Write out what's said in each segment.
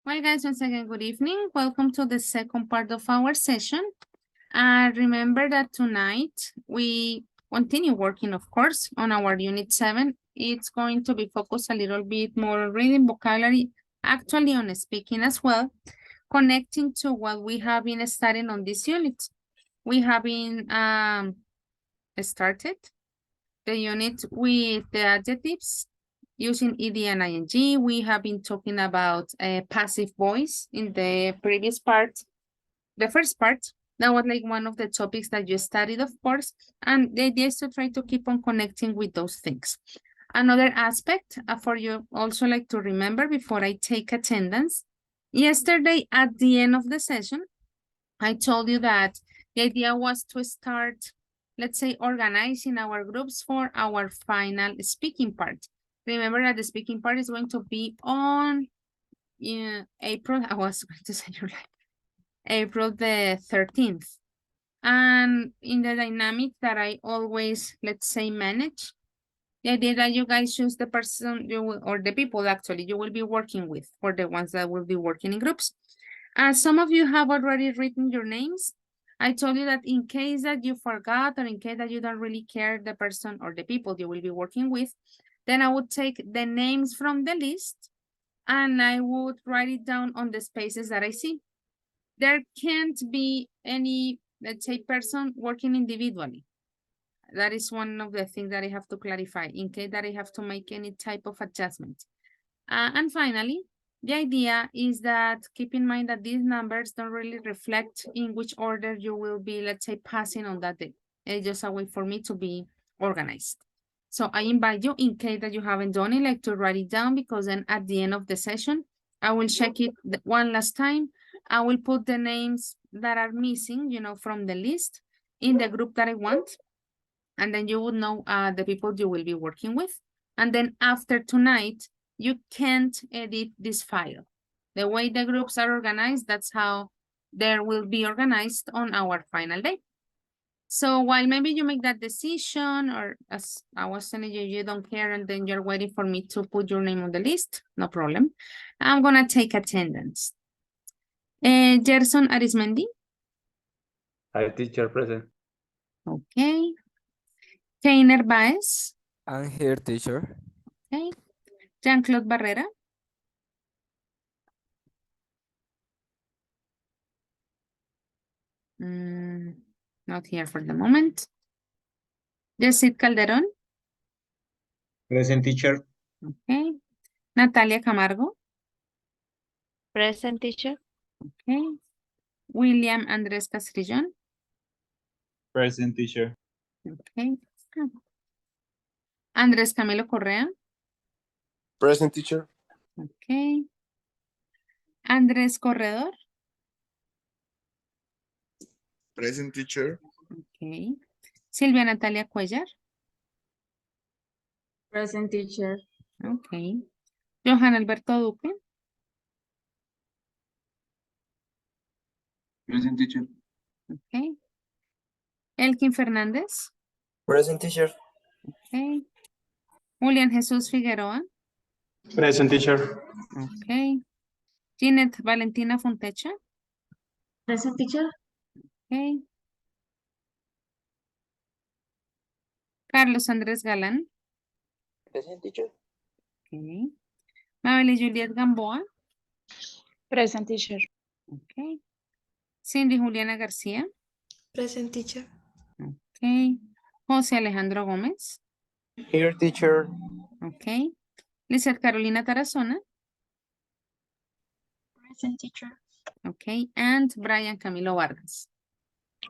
Well, guys, once again, good evening. Welcome to the second part of our session. Remember that tonight we continue working, of course, on our Unit 7. It's going to be focused a little bit more on reading vocabulary, actually on speaking as well, connecting to what we have been studying on this unit. We have been started the unit with the adjectives using ed and ing. We have been talking about passive voice in the previous part, the first part. That was like one of the topics that you studied, of course, and the idea is to try to keep on connecting with those things. Another aspect for you also like to remember before I take attendance, yesterday at the end of the session, I told you that the idea was to start, let's say, organizing our groups for our final speaking part. Remember that the speaking part is going to be on April, I was going to say July, April the 13th. And in the dynamic that I always, let's say, manage, the idea that you guys choose the person you will, or the people actually you will be working with, for the ones that will be working in groups. Some of you have already written your names. I told you that in case that you forgot or in case that you don't really care the person or the people you will be working with, then I would take the names from the list and I would write it down on the spaces that I see. There can't be any, let's say, person working individually. That is one of the things that I have to clarify in case that I have to make any type of adjustment. And finally, the idea is that keep in mind that these numbers don't really reflect in which order you will be, let's say, passing on that day. It's just a way for me to be organized. So I invite you, in case that you haven't done it, like to write it down, because then at the end of the session, I will check it one last time. I will put the names that are missing, from the list in the group that I want. And then you would know the people you will be working with. And then after tonight, you can't edit this file. The way the groups are organized, that's how they will be organized on our final day. So while maybe you make that decision, or as I was telling you, you don't care, and then you're waiting for me to put your name on the list, no problem. I'm gonna take attendance. Gerson Arismendi. Hi, teacher, present. Okay. Keiner Baez. I'm here, teacher. Okay. Jean-Claude Barrera. Not here for the moment. Yesid Calderon. Present, teacher. Okay. Natalia Camargo. Present, teacher. Okay. William Andrés Castrillón. Present, teacher. Okay. Andrés Camilo Correa. Present, teacher. Okay. Andrés Corredor. Present, teacher. Okay. Silvia Natalia Cuellar. Present, teacher. Okay. Johan Alberto Duque. Present, teacher. Okay. Elkin Fernández. Present, teacher. Okay. Julián Jesús Figueroa. Present, teacher. Okay. Ginette Valentina Fontecha. Present, teacher. Okay. Carlos Andrés Galán. Present, teacher. Okay. Mabel Juliet Gamboa. Present, teacher. Okay. Cindy Juliana García. Present, teacher. Okay. José Alejandro Gómez. Here, teacher. Okay. Lizeth Carolina Tarazona. Present, teacher. Okay. And Brian Camilo Vargas.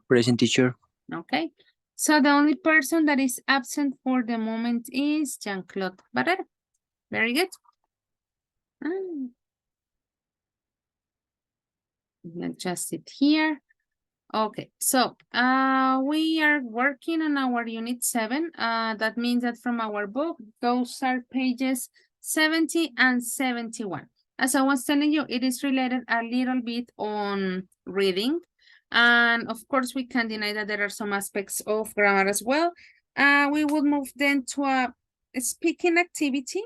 Present, teacher. Okay. So the only person that is absent for the moment is Jean-Claude Barrera. Very good. Adjust it here. Okay, so we are working on our unit 7. That means that from our book, those are pages 70 and 71. As I was telling you, it is related a little bit on reading. And of course, we can't deny that there are some aspects of grammar as well. We will move then to a speaking activity.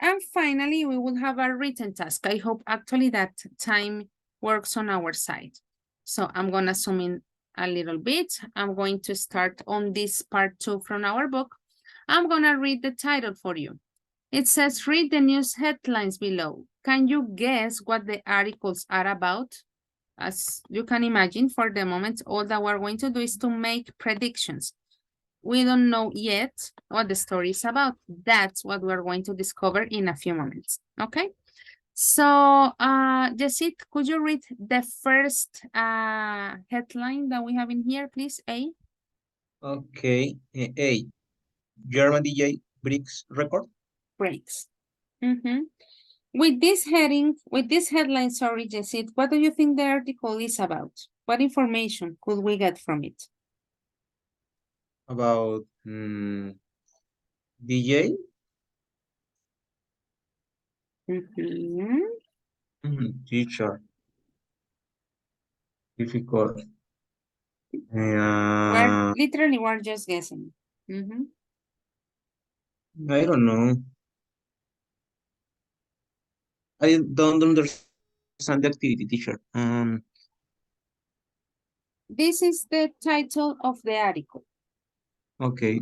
And finally, we will have a written task. I hope actually that time works on our side. So I'm gonna zoom in a little bit. I'm going to start on this part 2 from our book. I'm gonna read the title for you. It says, read the news headlines below. Can you guess what the articles are about? As you can imagine, for the moment, all that we're going to do is to make predictions. We don't know yet what the story is about. That's what we're going to discover in a few moments, okay? So, Jessit, could you read the first headline that we have in here, please, A? Okay. A. German DJ breaks record. Breaks. With this headline, sorry, Jessit, what do you think the article is about? What information could we get from it? About DJ. Teacher. Difficult. We're just guessing. I don't know. I don't understand the activity, teacher. This is the title of the article. Okay.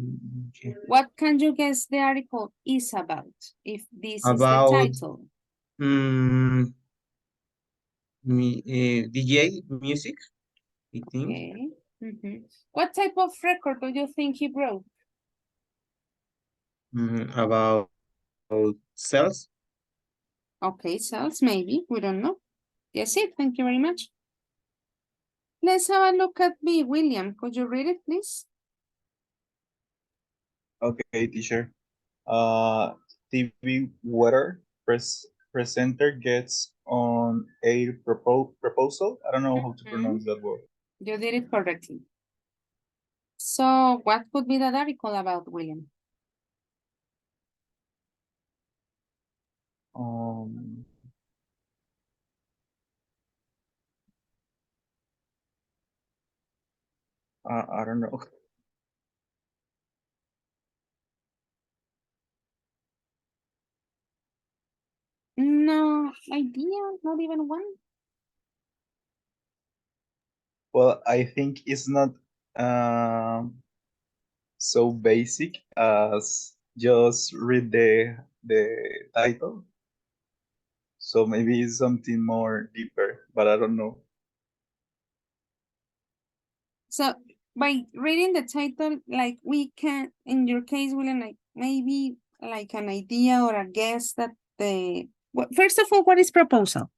What can you guess the article is about, if this is the About title? DJ music, I think. Okay. What type of record do you think he broke? About cells. Okay, cells, maybe. We don't know. Yes, it. Thank you very much. Let's have a look at B. William, could you read it, please? Okay, teacher. TV weather presenter gets on a proposal. I don't know how to pronounce that word. You did it correctly. So what could be that article about, William? I don't know. No idea, not even one. Well, I think it's not so basic as just read the title. So maybe it's something more deeper, but I don't know. So by reading the title, like we can, in your case, William, like maybe like an idea or a guess that first of all, what is proposal?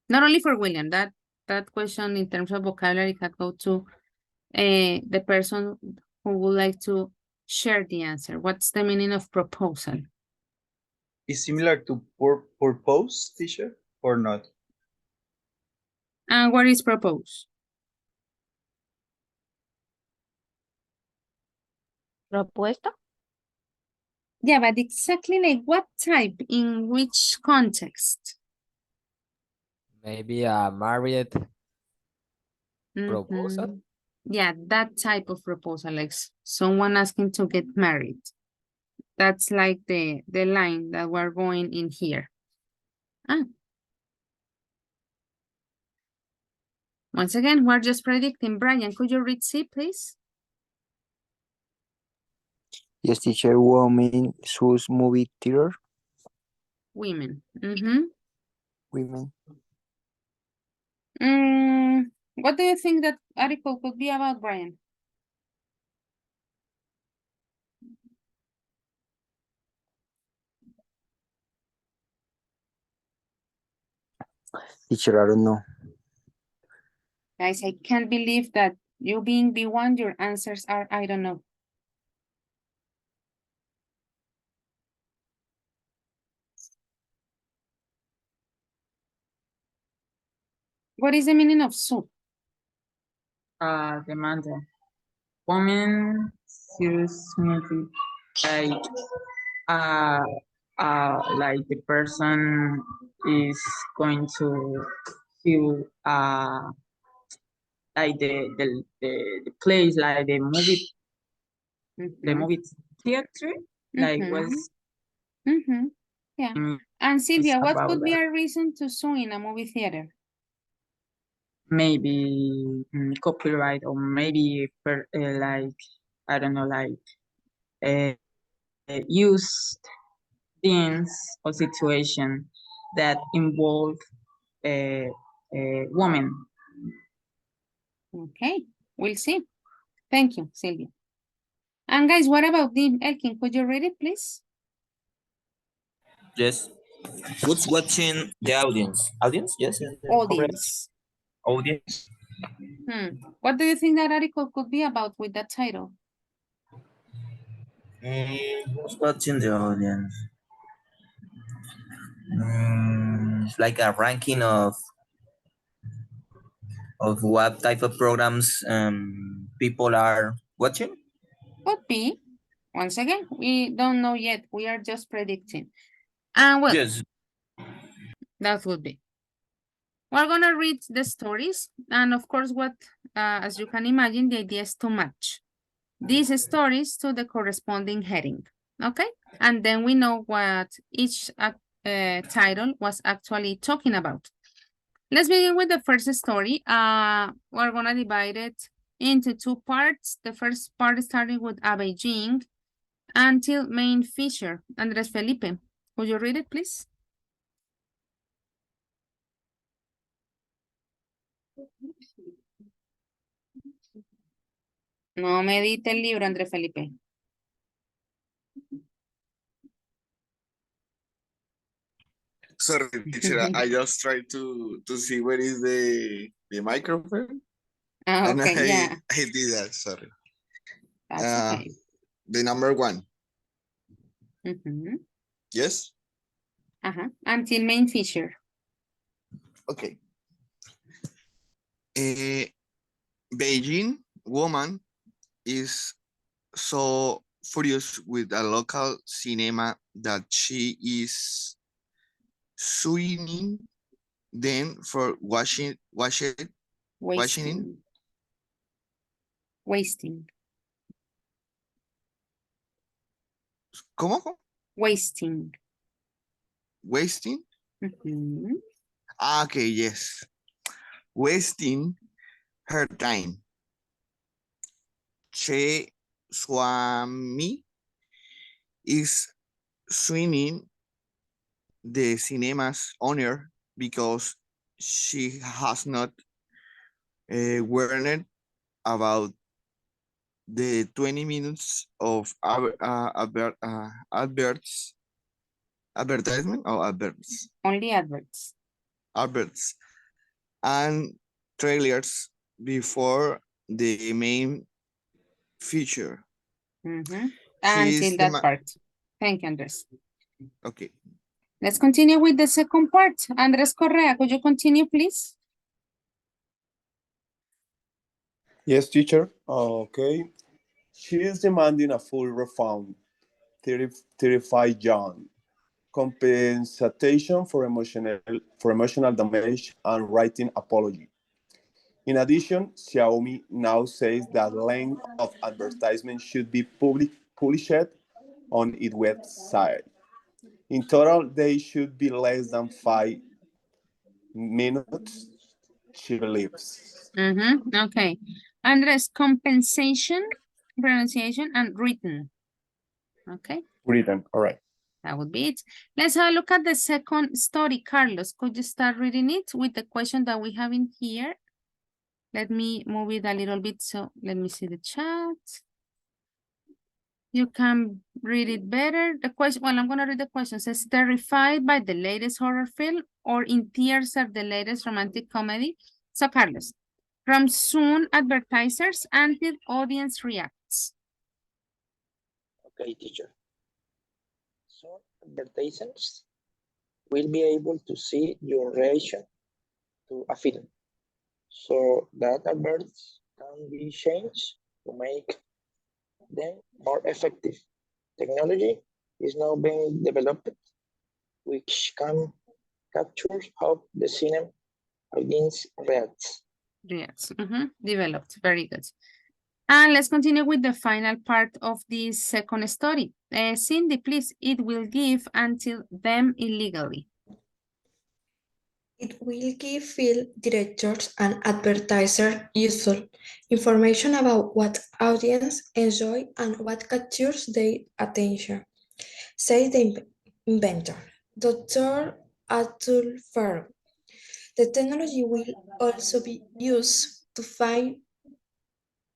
Not only for William, that question in terms of vocabulary can go to the person who would like to share the answer. What's the meaning of proposal? Is similar to purpose, teacher, or not? And what is propose? Propuesta. Yeah, but exactly like what type, in which context? Maybe a married proposal. Yeah, that type of proposal, like someone asking to get married. That's like the line that we're going in here. Once again, we're just predicting. Brian, could you read C, please? Yes, teacher. Women choose movie theater. Women. Women. What do you think that article could be about, Brian? Teacher, I don't know. Guys, I can't believe that you being B1, your answers are, I don't know. What is the meaning of soup? Demanda. Women choose maybe like the person is going to feel like the place, like the movie theater, like was Mm-hmm. Yeah. Mm, And Sylvia, what about could be that. a reason to sue in a movie theater? Maybe copyright, or maybe like, I don't know, like use things or situation that involve a woman. Okay, we'll see. Thank you, Sylvia. And guys, what about Dean Elkin? Could you read it, please? Yes. Who's watching the audience? Audience? Yes, is that correct? Audience. Audience. What do you think that article could be about with that title? Who's watching the audience? It's like a ranking of what type of programs people are watching. Could be. Once again, we don't know yet. We are just predicting. And well, Yes. that would be. We're gonna read the stories. And of course, what, as you can imagine, the idea is to match these stories to the corresponding heading. Okay? And then we know what each title was actually talking about. Let's begin with the first story. We're gonna divide it into two parts. The first part is starting with a Beijing until main feature. Andres Felipe, would you read it, please? No me edite el libro, Andrés Felipe. Sorry, teacher. I just tried to see where is the microphone, and Okay, yeah, I did that. Sorry. that's okay. The number one. Mhm. Yes. Until main feature. Okay. A Beijing woman is so furious with a local cinema that she is suing them for watching Wasting. Wasting. ¿Cómo? Wasting. Wasting? Mhm. Okay, yes. Wasting her time. Che Swami is suing the cinema's owner because she has not warned about the 20 minutes of advertisement or adverts. Only adverts. Adverts and trailers before the main feature. Until that part. Thank you, Andres. Okay. Let's continue with the second part. Andres Correa, could you continue, please? Yes, teacher. Okay. She is demanding a full refund, 35 yuan, compensation for emotional damage, and writing apology. In addition, Xiaomi now says that length of advertisement should be published on its website. In total, they should be less than 5 minutes, she believes. Okay. Andres, compensation, pronunciation, and written. Okay. Written, all right. That would be it. Let's have a look at the second story. Carlos, could you start reading it with the question that we have in here? Let me move it a little bit. So let me see the chat. You can read it better. The question, well, I'm going to read the question. It says, terrified by the latest horror film or in tears at the latest romantic comedy? So Carlos, from soon advertisers until audience reacts. Okay, teacher. So advertisers will be able to see your reaction to a film. So that adverts can be changed to make them more effective. Technology is now being developed, which can capture how the cinema audience reacts. Reacts. Developed. Very good. And let's continue with the final part of this second story. Cindy, please, it will give until them illegally. It will give film directors and advertisers useful information about what audience enjoy and what captures their attention, says the inventor, Dr. Atul Farg. The technology will also be used to find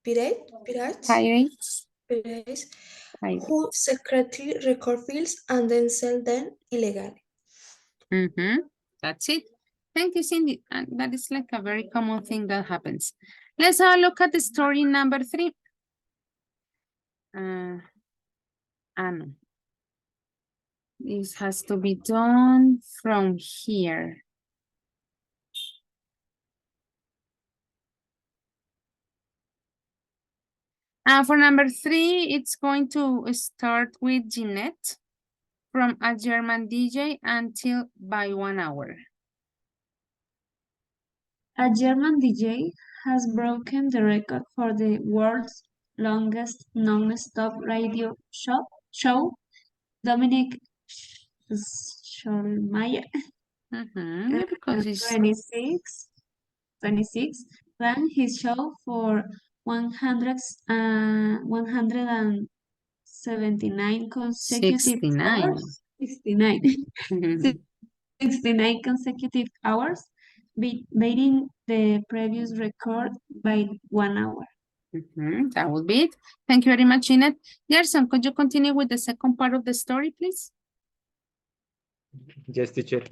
pirates Pirates. who secretly record films and then sell them illegally. That's it. Thank you, Cindy. And that is like a very common thing that happens. Let's have a look at the story number 3. No. This has to be done from here. And for number 3, it's going to start with Jeanette from a German DJ until by 1 hour. A German DJ has broken the record for the world's longest non-stop radio show. Dominic Schollmeyer, Because it's 26, ran his show for 179 consecutive 69. hours. 69 consecutive hours, beating the previous record by 1 hour. That would be it. Thank you very much, Jeanette. Gerson, could you continue with the second part of the story, please? Yes, teacher.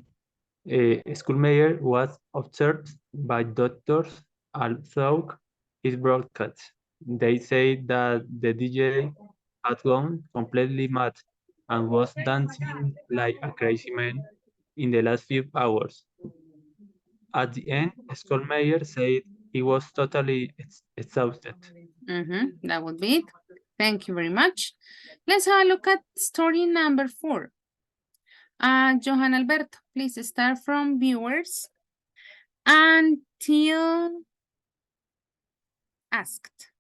Schoolmeyer was observed by doctors although his broadcast. They say that the DJ had gone completely mad and was dancing like a crazy man in the last few hours. At the end, Schoolmeyer said he was totally exhausted. That would be it. Thank you very much. Let's have a look at story number 4. Johan Alberto, please start from viewers until asked.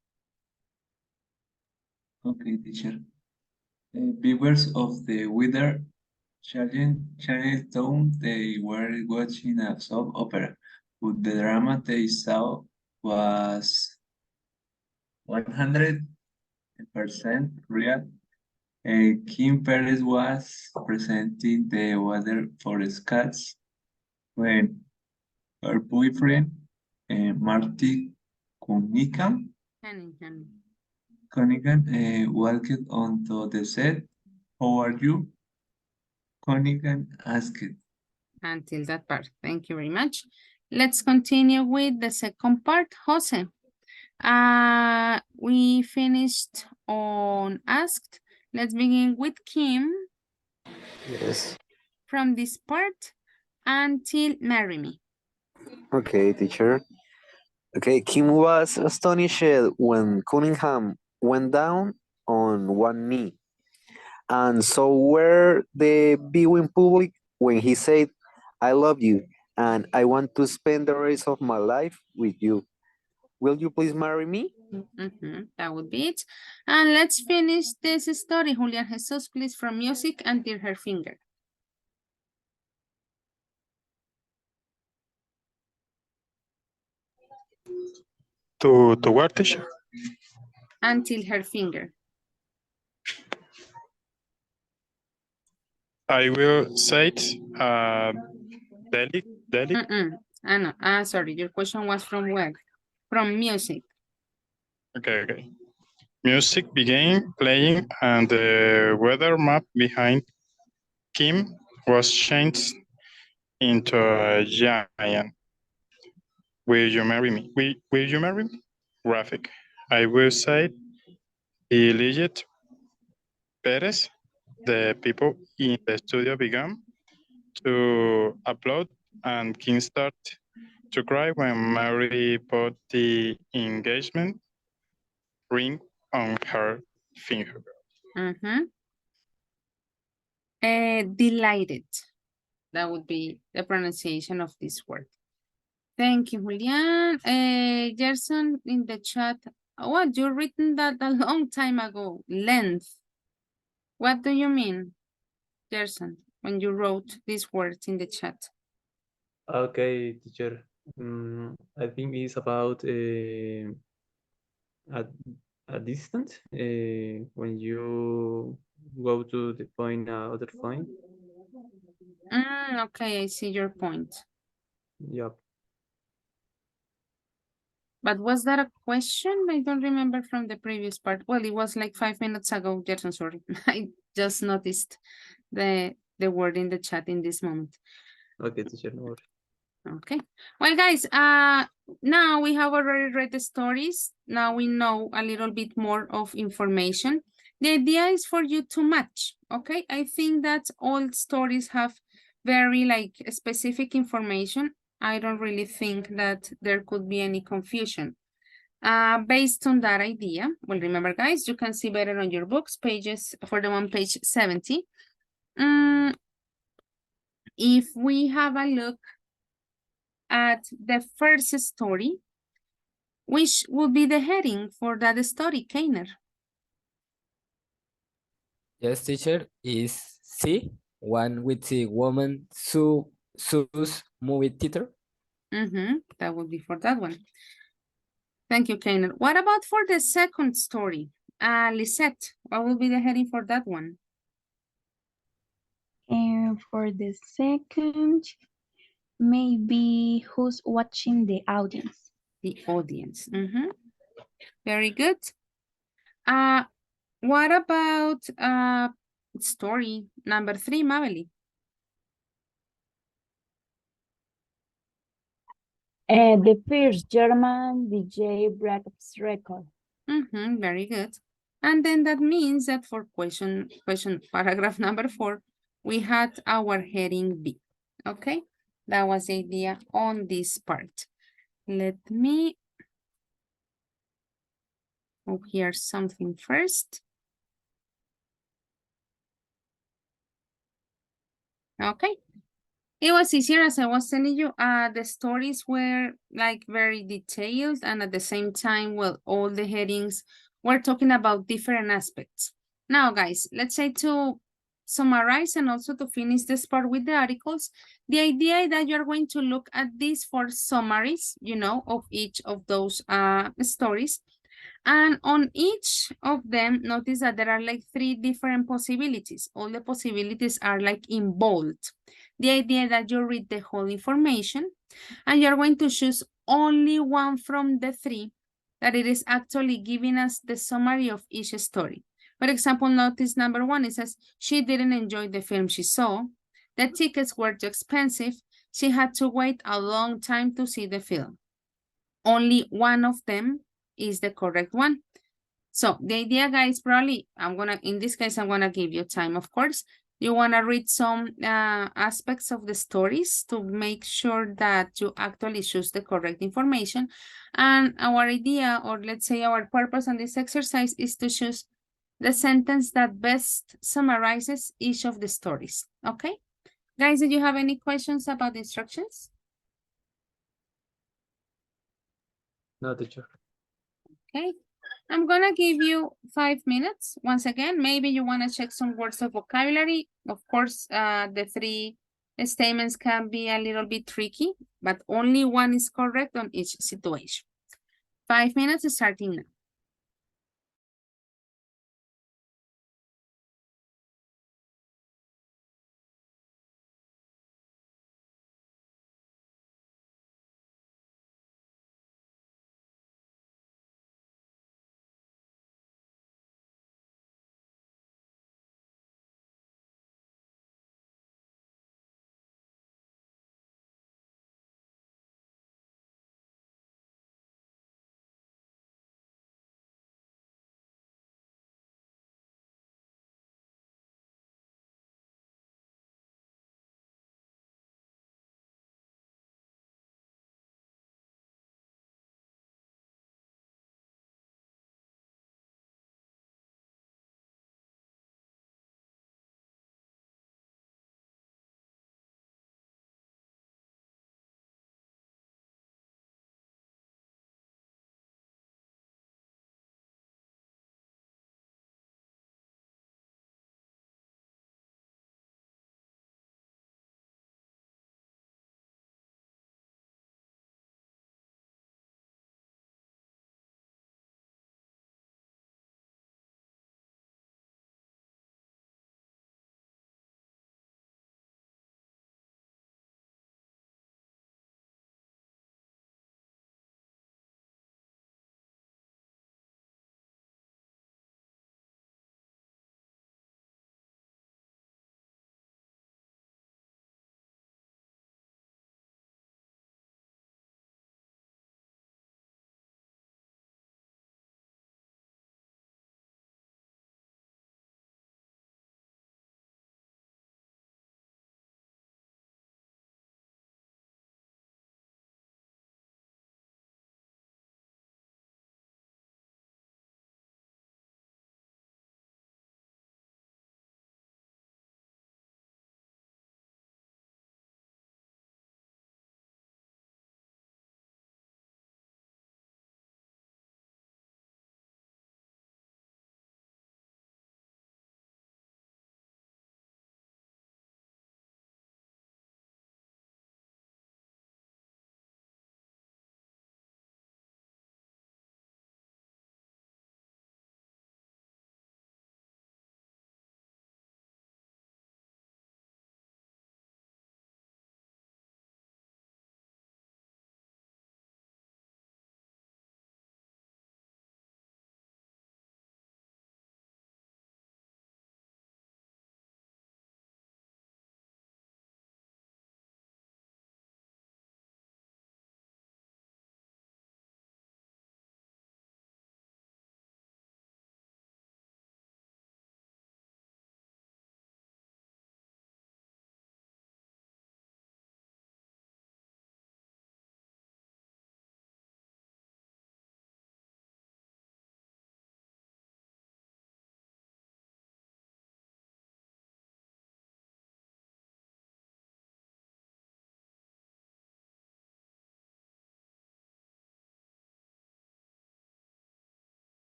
Okay, teacher. Viewers of the weather channel told they were watching a soap opera, but the drama they saw was 100% real. Kim Perez was presenting the weather forecast when her boyfriend, Marty Cunningham, walked onto the set. How are you? Cunningham asked. Until that part. Thank you very much. Let's continue with the second part. Jose, we finished on asked. Let's begin with Kim. Yes. From this part until marry me. Okay, teacher. Okay, Kim was astonished when Cunningham went down on one knee. And so were the viewing public when he said, I love you and I want to spend the rest of my life with you. Will you please marry me? That would be it. And let's finish this story. Julian Jesus, please, from music until her finger. To what, teacher? Until her finger. I will say it, Delhi. No. Sorry, your question was from where? From music. Okay. Music began playing and the weather map behind Kim was changed into a giant. Will you marry me? Will you marry me? Graphic. I will say Elijah Perez. The people in the studio began to applaud and Kim started to cry when Mary put the engagement ring on her finger. Delighted. That would be the pronunciation of this word. Thank you, Julian. Gerson, in the chat, What? You written that a long time ago. Length. What do you mean, Gerson, when you wrote these words in the chat? Okay, teacher. I think it's about a, a distance when you go to the point, other point. Okay, I see your point. Yep. But was that a question? I don't remember from the previous part. Well, it was like 5 minutes ago, Gerson, sorry. I just noticed the word in the chat in this moment. Okay, teacher, no worries. Okay. Well, guys, now we have already read the stories. Now we know a little bit more of information. The idea is for you to match, okay? I think that all stories have very like specific information. I don't really think that there could be any confusion. Based on that idea, well, remember, guys, you can see better on your books, pages, for the one page 70. If we have a look at the first story, which would be the heading for that story, Keiner? Yes, teacher, is C, one with the woman Sue's movie theater. That would be for that one. Thank you, Keiner. What about for the second story? Lisette, what will be the heading for that one? And for the second, maybe who's watching the audience? The audience. Very good. What about story number 3, Mabeli? The first German DJ breaks record. Very good. And then that means that for question paragraph number 4, we had our heading B. Okay, that was the idea on this part. Let me here something first. Okay. It was easier, as I was telling you, the stories were like very detailed, and at the same time, well, all the headings were talking about different aspects. Now, guys, let's say to summarize and also to finish this part with the articles, the idea is that you're going to look at these 4 summaries, you know, of each of those stories. And on each of them, notice that there are like 3 different possibilities. All the possibilities are like in bold. The idea that you read the whole information and you're going to choose only one from the 3 that it is actually giving us the summary of each story. For example, notice number 1, it says, she didn't enjoy the film she saw. The tickets were too expensive. She had to wait a long time to see the film. Only one of them is the correct one. So the idea, guys, probably in this case, I'm gonna give you time, of course. You wanna read some aspects of the stories to make sure that you actually choose the correct information. And our idea, or let's say our purpose on this exercise, is to choose the sentence that best summarizes each of the stories, okay? Guys, did you have any questions about the instructions? No, teacher. Okay, I'm gonna give you 5 minutes. Once again, maybe you wanna check some words of vocabulary. Of course, the 3 statements can be a little bit tricky, but only one is correct on each situation. 5 minutes starting now.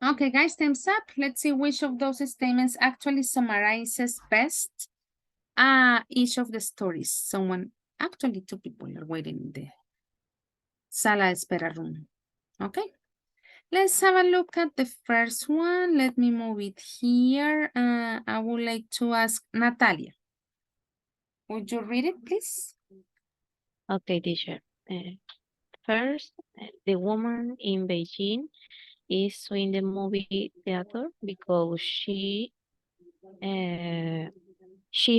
Okay, guys, time's up. Let's see which of those statements actually summarizes best each of the stories. Actually, two people are waiting in the sala de espera room. Okay, let's have a look at the first one. Let me move it here. I would like to ask Natalia. Would you read it, please? Okay, teacher. First, the woman in Beijing is in the movie theater because she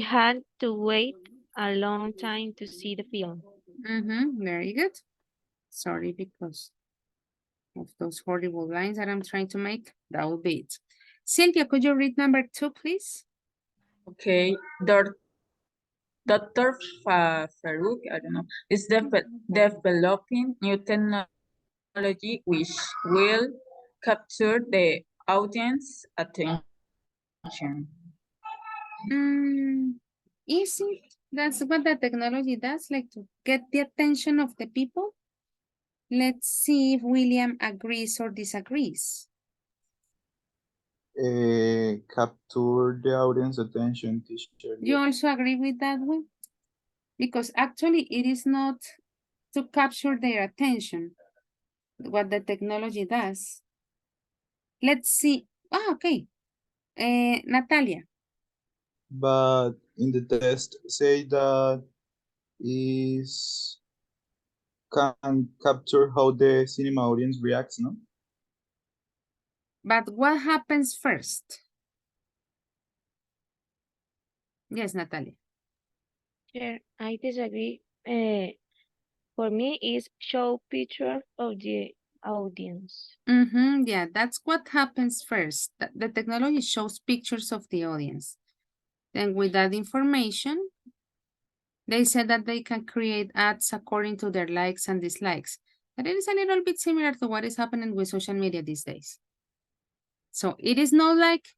had to wait a long time to see the film. Very good. Sorry, because of those horrible lines that I'm trying to make. That will be it. Cynthia, could you read number 2, please? Okay, Dr. Farouk, I don't know, is developing new technology which will capture the audience attention. Easy. That's what the technology does, like to get the attention of the people. Let's see if William agrees or disagrees. Capture the audience attention, teacher. You also agree with that one? Because actually it is not to capture their attention, what the technology does. Let's see. Okay. Natalia. But in the test say that is can capture how the cinema audience reacts, no? But what happens first? Yes, Natalia. Sure, I disagree. For me, is show picture of the audience. Yeah, that's what happens first. The technology shows pictures of the audience. Then with that information, they said that they can create ads according to their likes and dislikes. But it is a little bit similar to what is happening with social media these days. So it is not like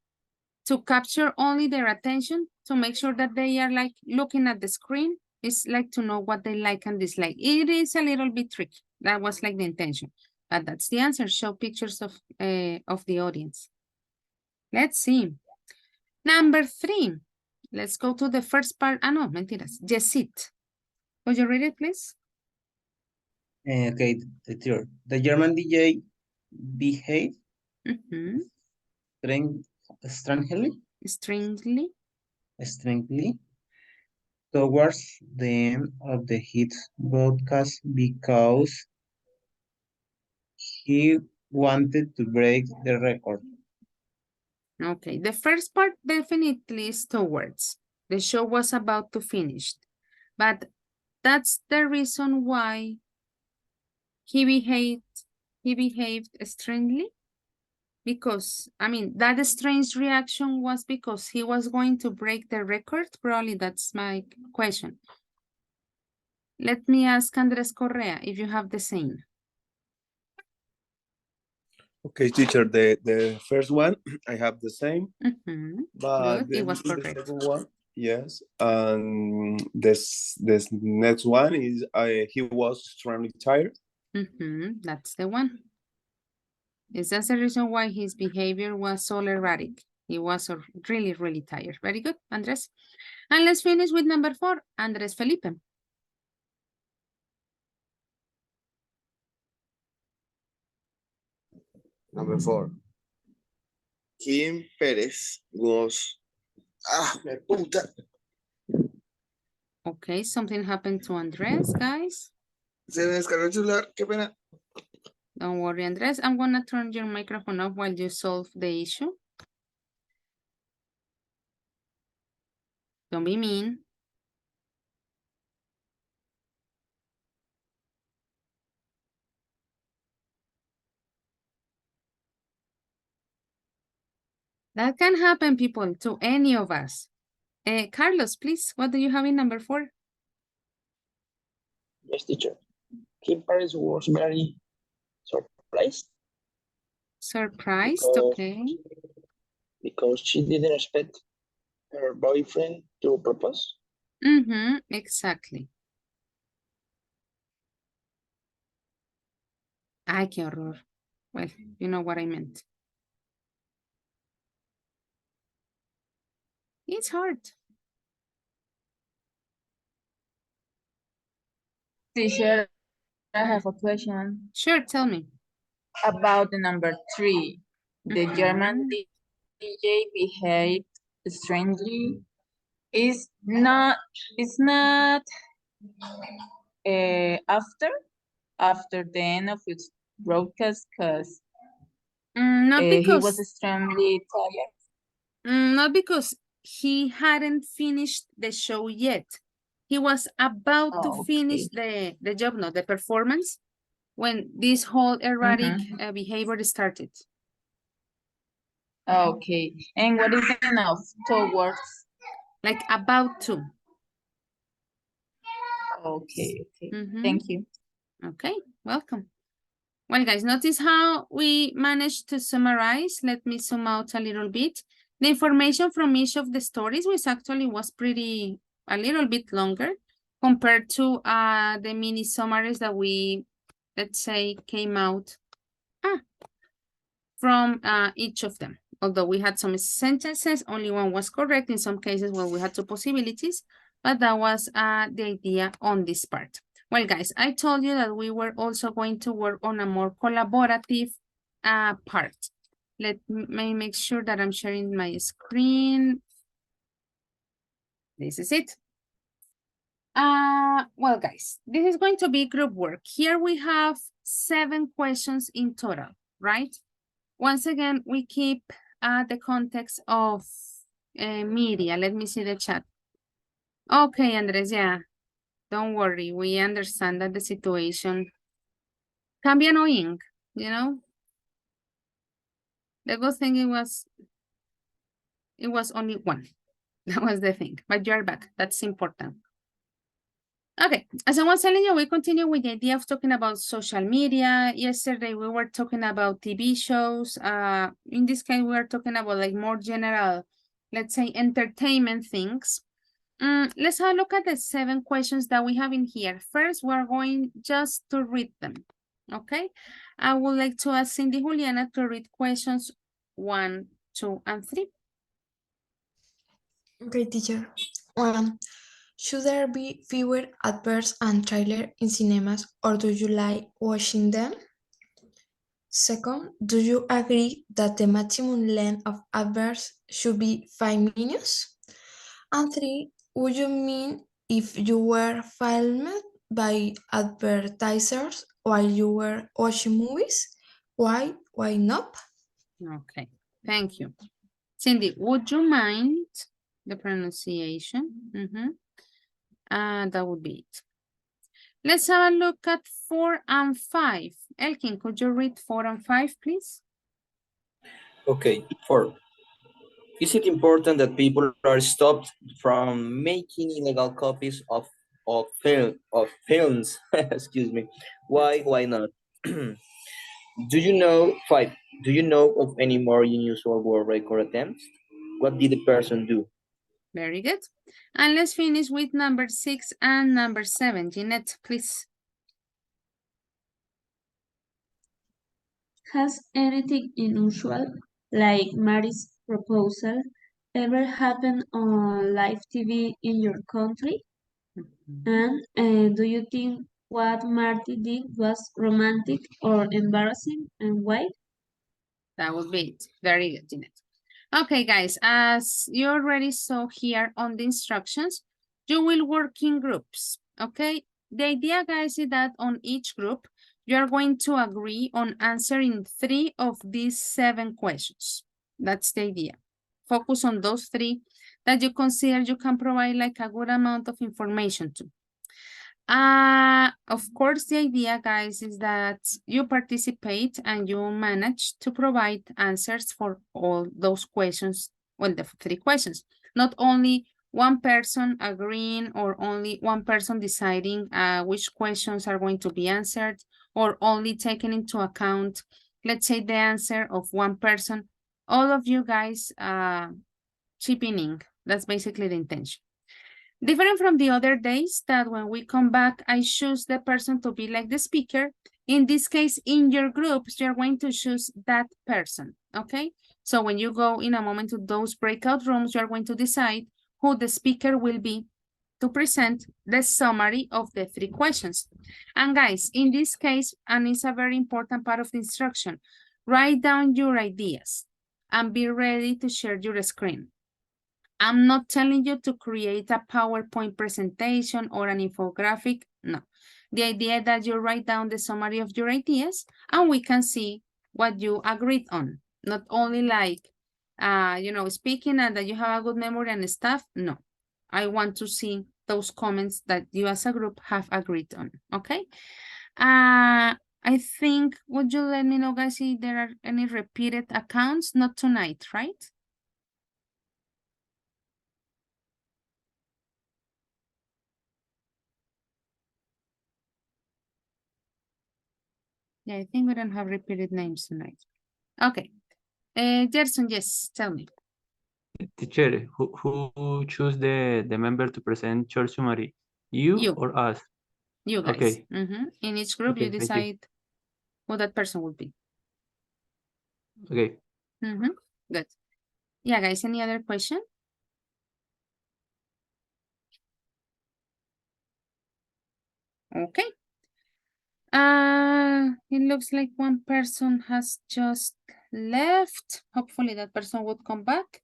to capture only their attention, to make sure that they are like looking at the screen. It's like to know what they like and dislike. It is a little bit tricky. That was like the intention. But that's the answer. Show pictures of the audience. Let's see. Number 3. Let's go to the first part. No, mentiras. Yesit. Would you read it, please? Okay, teacher. The German DJ behaved strangely towards the end of the hit broadcast because he wanted to break the record. Okay, the first part definitely is towards. The show was about to finish. But that's the reason why he behaved strangely. Because, I mean, that strange reaction was because he was going to break the record. Probably that's my question. Let me ask Andres Correa if you have the same. Okay, teacher, the first one, I have the same. But Good, it was then correct. the second one, yes. And this next one is he was extremely tired. That's the one. Is that the reason why his behavior was so erratic? He was really, really tired. Very good, Andres. And let's finish with number 4, Andres Felipe. Number 4. Kim Perez was me puta. Okay, something happened to Andres, guys. Se me descargó el celular, qué pena. Don't worry, Andres. I'm gonna turn your microphone off while you solve the issue. Don't be mean. That can happen, people, to any of us. Carlos, please, what do you have in number 4? Yes, teacher. Kim Paris was very surprised. Surprised, okay. Because she didn't expect her boyfriend to propose. Exactly. Ay, qué horror. Well, you know what I meant. It's hard. Teacher, I have a question. Sure, tell me. About the number 3. The German Mhm. DJ behaved strangely. It's not after the end of its broadcast because Not he was because extremely tired. not because he hadn't finished the show yet. He was about to finish the job, no, the performance, when this whole erratic behavior started. Okay. And what is the enough towards? Like about to. Okay. Thank you. Okay, welcome. Well, guys, notice how we managed to summarize. Let me zoom out a little bit. The information from each of the stories, which actually was a little bit longer compared to the mini summaries that we, let's say, came out from each of them. Although we had some sentences, only one was correct. In some cases, well, we had two possibilities, but that was the idea on this part. Well, guys, I told you that we were also going to work on a more collaborative part. Let me make sure that I'm sharing my screen. This is it. Well, guys, this is going to be group work. Here we have 7 questions in total, right? Once again, we keep the context of media. Let me see the chat. Okay, Andres, yeah. Don't worry. We understand that the situation can be annoying, you know? The good thing it was only one. That was the thing. But you're back. That's important. Okay, as I was telling you, we continue with the idea of talking about social media. Yesterday, we were talking about TV shows. In this case, we are talking about like more general, let's say, entertainment things. Let's have a look at the 7 questions that we have in here. First, we're going just to read them, okay? I would like to ask Cindy Juliana to read questions 1, 2, and 3. Okay, teacher. 1. Should there be fewer adverts and trailers in cinemas, or do you like watching them? Second, do you agree that the maximum length of adverts should be 5 minutes? And 3, would you mean if you were filmed by advertisers while you were watching movies? Why not? Okay, thank you. Cindy, would you mind the pronunciation? That would be it. Let's have a look at 4 and 5. Elkin, could you read 4 and 5, please? Okay, 4. Is it important that people are stopped from making illegal copies of films? Excuse me. Why not? Do you know 5? Do you know of any more unusual world record attempts? What did the person do? Very good. And let's finish with number 6 and number 7. Jeanette, please. Has anything unusual, like Mary's proposal, ever happened on live TV in your country? And do you think what Marty did was romantic or embarrassing, and why? That would be it. Very good, Jeanette. Okay, guys, as you already saw here on the instructions, you will work in groups, okay? The idea, guys, is that on each group, you are going to agree on answering 3 of these 7 questions. That's the idea. Focus on those 3 that you consider you can provide like a good amount of information to. Of course, the idea, guys, is that you participate and you manage to provide answers for all those questions, well, the 3 questions. Not only one person agreeing or only one person deciding which questions are going to be answered, or only taking into account, let's say, the answer of one person. All of you guys chipping in. That's basically the intention. Different from the other days that when we come back, I choose the person to be like the speaker. In this case, in your groups, you're going to choose that person, okay? So when you go in a moment to those breakout rooms, you are going to decide who the speaker will be to present the summary of the 3 questions. And guys, in this case, and it's a very important part of the instruction, write down your ideas and be ready to share your screen. I'm not telling you to create a PowerPoint presentation or an infographic. No. The idea is that you write down the summary of your ideas and we can see what you agreed on. Not only like, speaking and that you have a good memory and stuff. No. I want to see those comments that you as a group have agreed on. Okay. I think, would you let me know, guys, if there are any repeated accounts? Not tonight, right? Yeah, I think we don't have repeated names tonight. Okay. Gerson, yes, tell me. Teacher, who choose the member to present short summary? You or us? You guys. Okay. In each group, Okay, you thank you. decide who that person will be. Okay. Good. Yeah, guys, any other question? Okay. It looks like one person has just left. Hopefully that person would come back.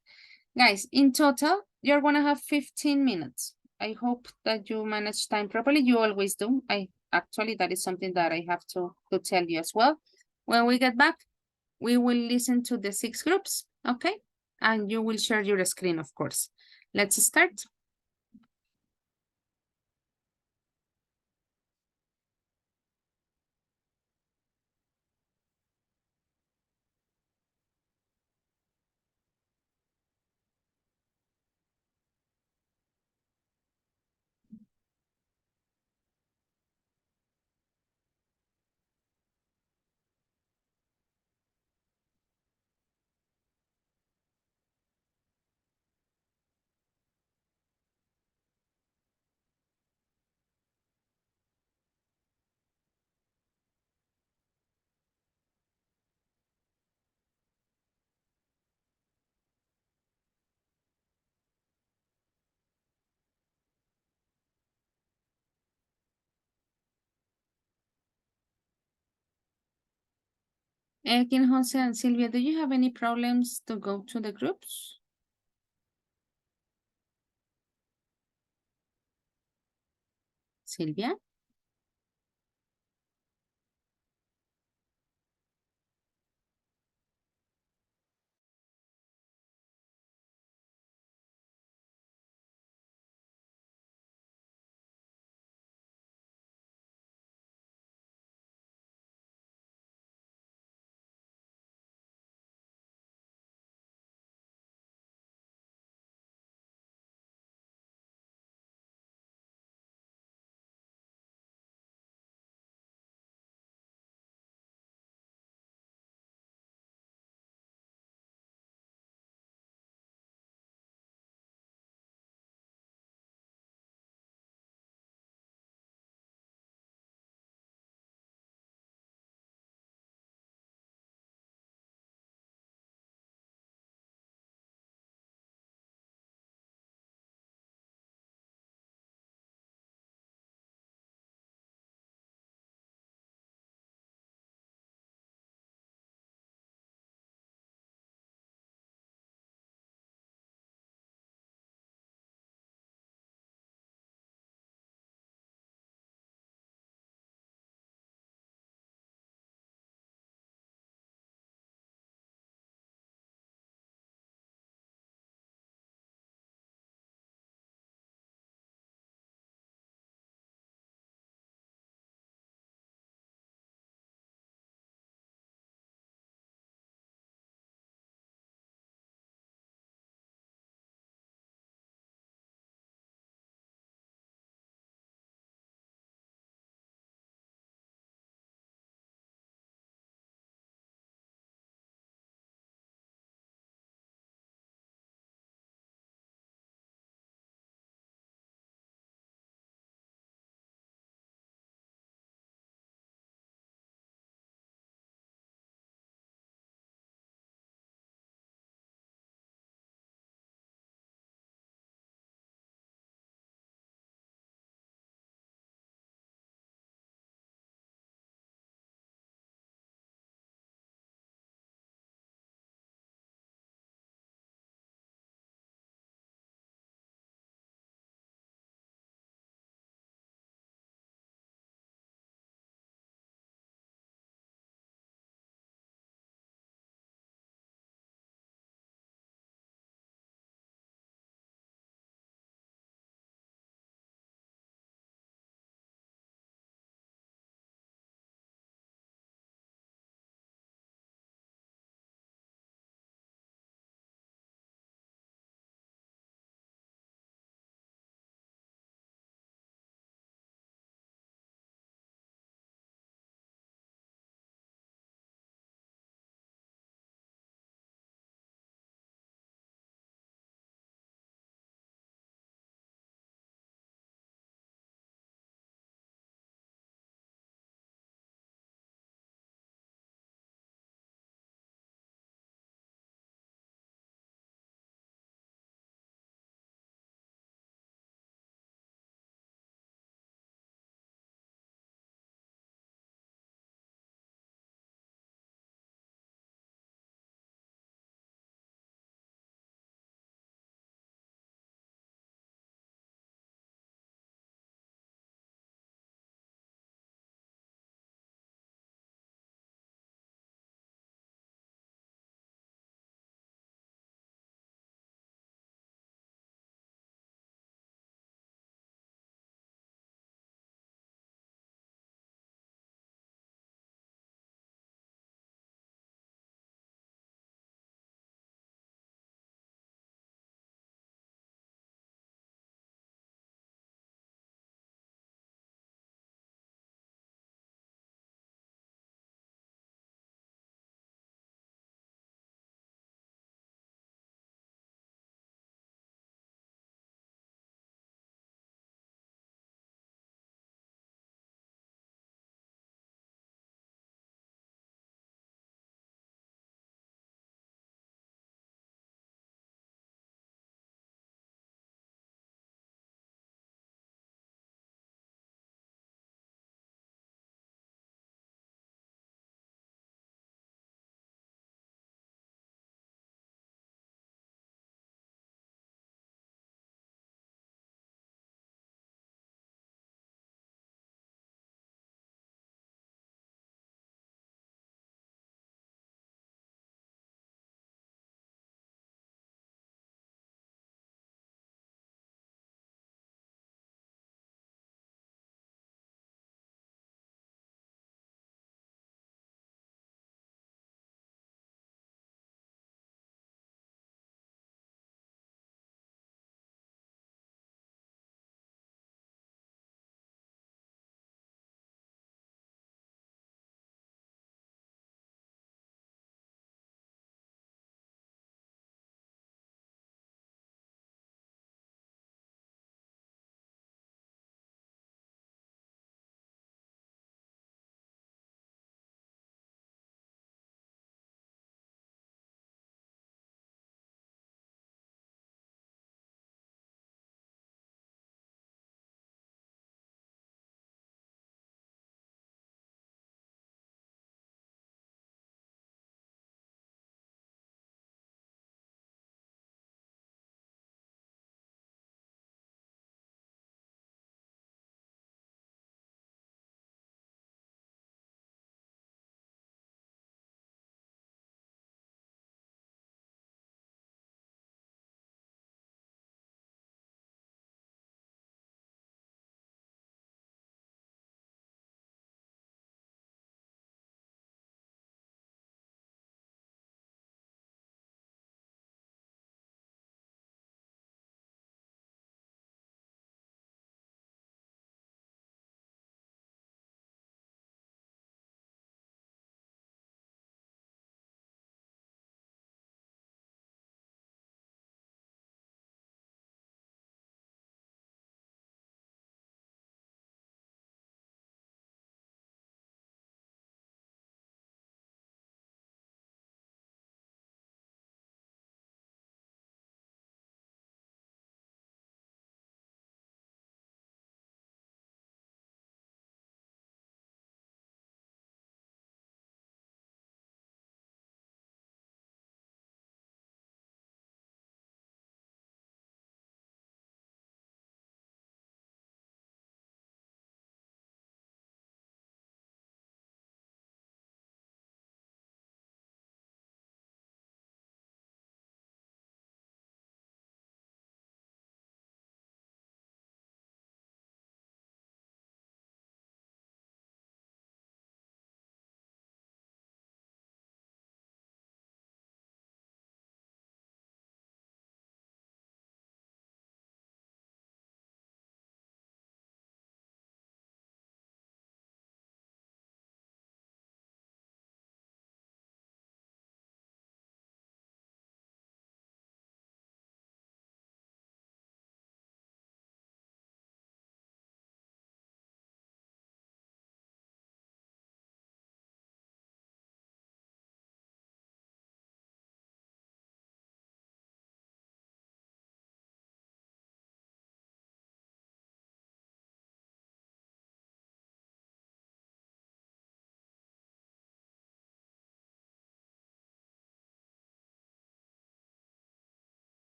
Guys, in total, you're gonna have 15 minutes. I hope that you manage time properly. You always do. Actually, that is something that I have to tell you as well. When we get back, we will listen to the 6 groups, okay? And you will share your screen, of course. Let's start. Kin, Jose, and Sylvia, do you have any problems to go to the groups? Sylvia?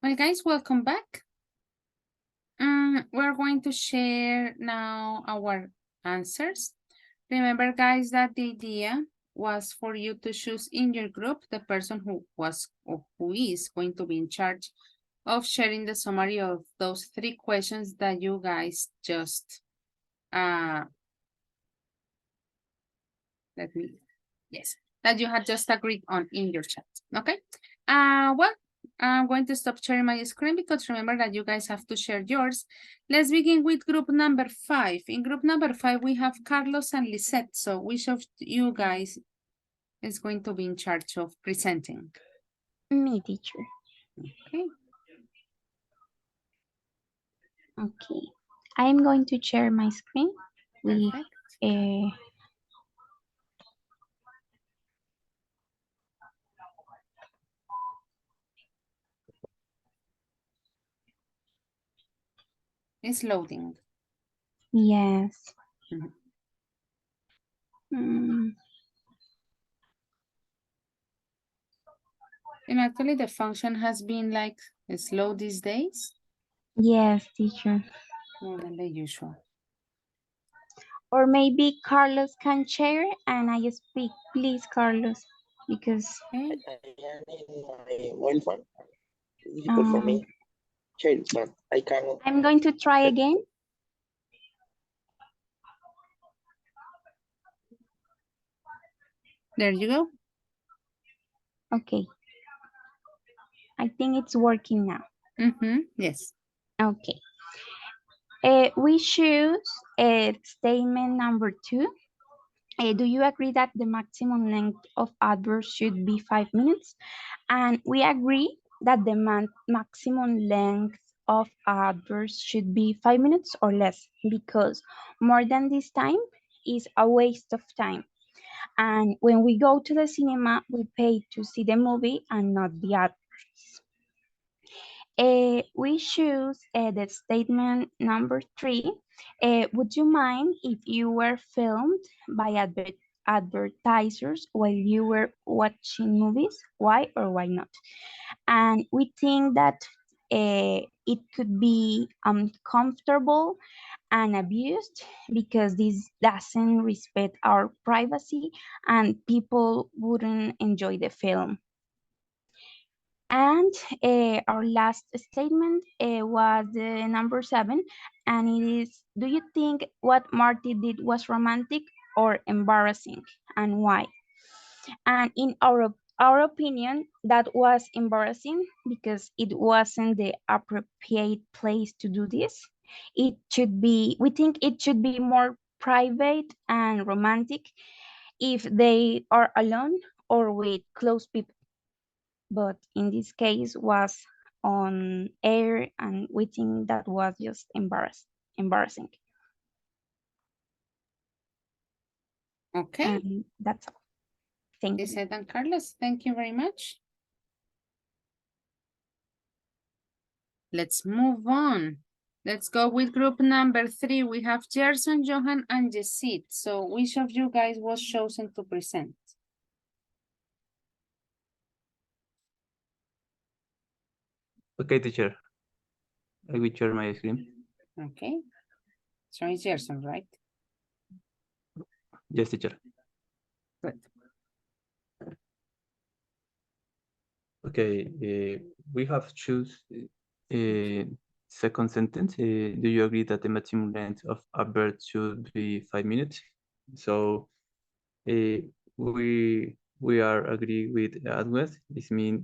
Well, guys, welcome back. We're going to share now our answers. Remember, guys, that the idea was for you to choose in your group the person who was or who is going to be in charge of sharing the summary of those 3 questions that you guys just that you had just agreed on in your chat. Okay. Well, I'm going to stop sharing my screen because remember that you guys have to share yours. Let's begin with group number 5. In group number 5, we have Carlos and Lisette. So which of you guys is going to be in charge of presenting? Me, teacher. Okay. Okay. I'm going to share my screen with It's loading. yes. And actually the function has been like slow these days. Yes, teacher. More than the usual. Or maybe Carlos can share and I speak. Please, Carlos, because I am in my mobile phone. It's difficult for me. Share, but I can. I'm going to try again. There you go. Okay. I think it's working now. Yes. Okay. We choose statement number 2. Do you agree that the maximum length of adverb should be 5 minutes? And we agree that the maximum length of adverbs should be 5 minutes or less, because more than this time is a waste of time. And when we go to the cinema, we pay to see the movie and not the adverts. We choose the statement number 3. Would you mind if you were filmed by advertisers while you were watching movies? Why or why not? And we think that it could be uncomfortable and abused because this doesn't respect our privacy and people wouldn't enjoy the film. And our last statement was the number 7, and it is, do you think what Marty did was romantic or embarrassing, and why? And in our opinion, that was embarrassing because it wasn't the appropriate place to do this. We think it should be more private and romantic if they are alone or with close people. But in this case was on air and we think that was just embarrassing. Okay. And that's all. Thank you. Lisette and Carlos, thank you very much. Let's move on. Let's go with group number 3. We have Gerson, Johan, and Yesid. So which of you guys was chosen to present? Okay, teacher. I will share my screen. Okay. So it's Gerson, right? Yes, teacher. Good. Okay, we have choose second sentence. Do you agree that the maximum length of a verb should be 5 minutes? So we are agree with Adwest. This means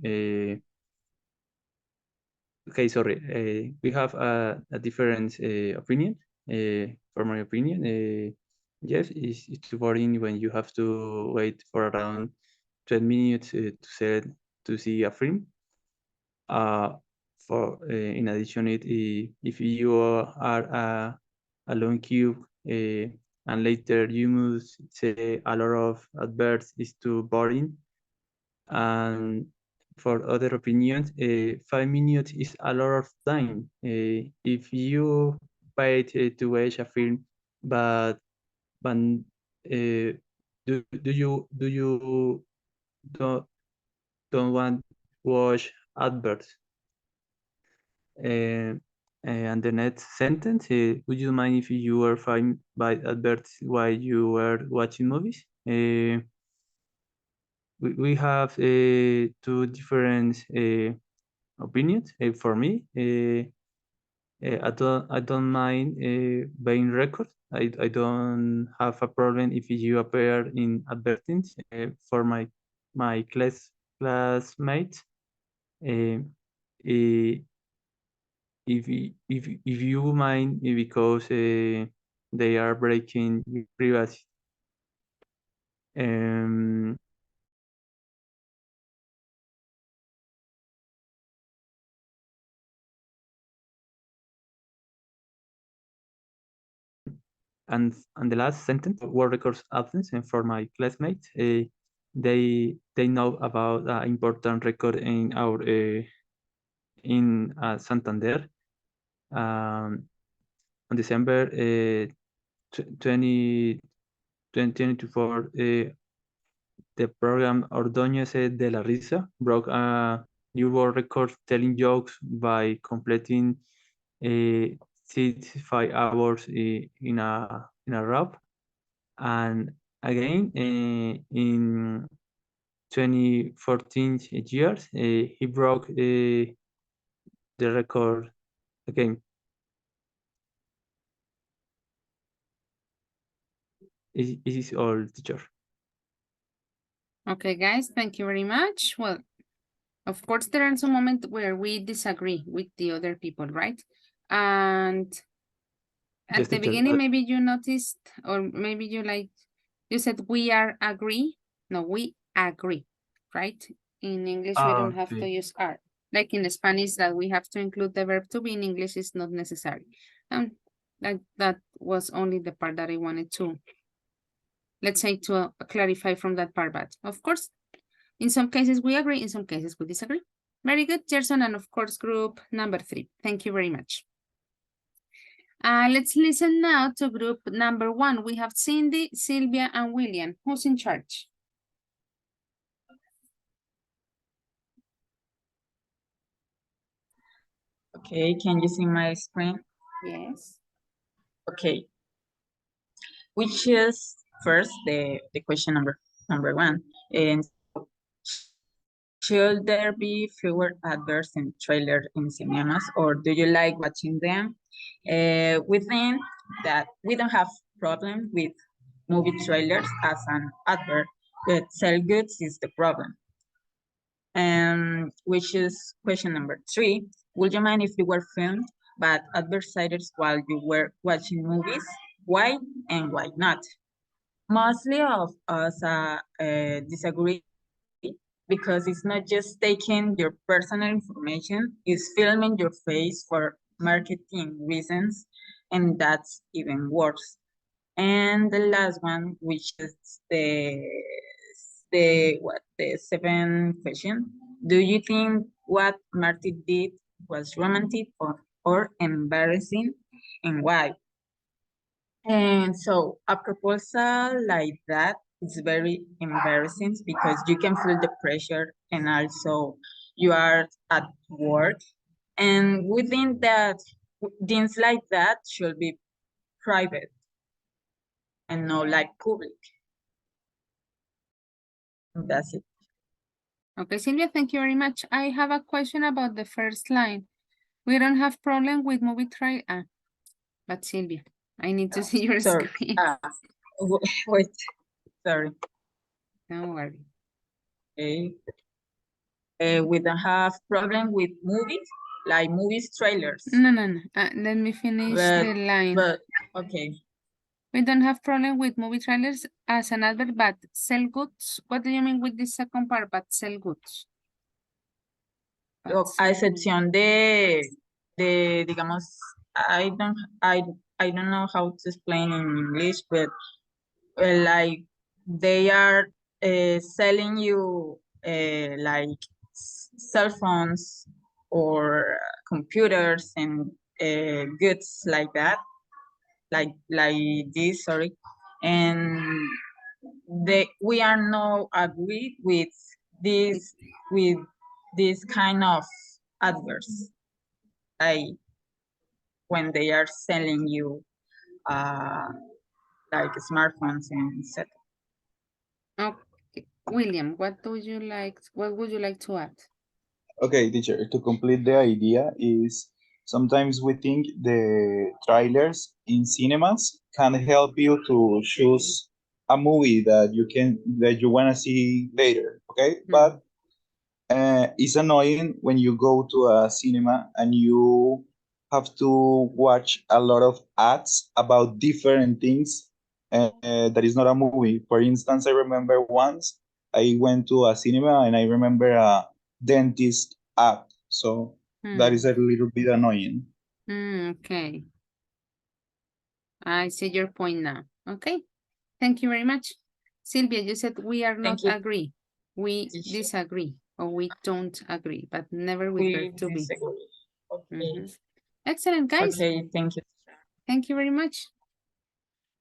okay, sorry. We have a different opinion. For my opinion, yes, it's too boring when you have to wait for around 12 minutes to see a film. In addition, if you are a long queue and later you must say a lot of adverts is too boring. And for other opinions, 5 minutes is a lot of time. If you paid to watch a film, but do you don't want watch adverts? And the next sentence, would you mind if you were fined by adverts while you were watching movies? We have two different opinions. For me, I don't mind being recorded. I don't have a problem if you appear in advertisements for my classmates. Uh, eh, if you mind because they are breaking your privacy. Um, and the last sentence, work records absence, and for my classmates, they know about important record in our in Santander. On December 2024, the program Ordóñez de la Risa broke a new world record telling jokes by completing 65 hours in a row. And again, in 2014 years, he broke the record again. It is all, teacher. Okay, guys, thank you very much. Well, of course, there are some moments where we disagree with the other people, right? And at Yes, the teacher. beginning, maybe you noticed, or maybe you said we are agree. No, we agree, right? In English, we don't have to Okay. use are. Like in Spanish, that we have to include the verb to be. In English, is not necessary. That was only the part that I wanted to, let's say, to clarify from that part. But of course, in some cases we agree, in some cases we disagree. Very good, Gerson, and of course, group number 3. Thank you very much. Let's listen now to group number 1. We have Cindy, Sylvia, and William. Who's in charge? Okay, can you see my screen? Yes. Okay. We choose first the question number 1. And should there be fewer adverts and trailers in cinemas, or do you like watching them? We think that we don't have problem with movie trailers as an advert, but sell goods is the problem. Which is question number 3. Would you mind if you were filmed by advertisers while you were watching movies? Why and why not? Mostly of us disagree because it's not just taking your personal information, it's filming your face for marketing reasons, and that's even worse. And the last one, which is the seventh question. Do you think what Marty did was romantic or embarrassing, and why? And so a proposal like that is very embarrassing because you can feel the pressure, and also you are at work. And we think that things like that should be private and not like public. That's it. Okay, Sylvia, thank you very much. I have a question about the first line. We don't have problem with movie trial. But Sylvia, I need to see your Sorry. screen. Wait, sorry. Don't worry. Okay. We don't have problem with movies, like movies trailers. No. Let me finish the line. But okay. We don't have problem with movie trailers as an advert, but sell goods. What do you mean with this second part, but sell goods? A excepción digamos, I don't know how to explain in English, but like they are selling you like cell phones or computers and goods like that, like this, sorry. And we are not agree with this kind of adverts. like when they are selling you like smartphones and etc. Okay, William, what would you like to add? Okay, teacher, to complete the idea is sometimes we think the trailers in cinemas can help you to choose a movie that you want to see later, okay? But it's annoying when you go to a cinema and you have to watch a lot of ads about different things that is not a movie. For instance, I remember once I went to a cinema and I remember a dentist ad. So that is a little bit annoying. Okay. I see your point now. Okay. Thank you very much. Sylvia, you said we are not you. agree. We disagree or we don't agree, but never with We verb to be. disagree. Okay. Excellent, guys. Okay, thank you. Thank you very much.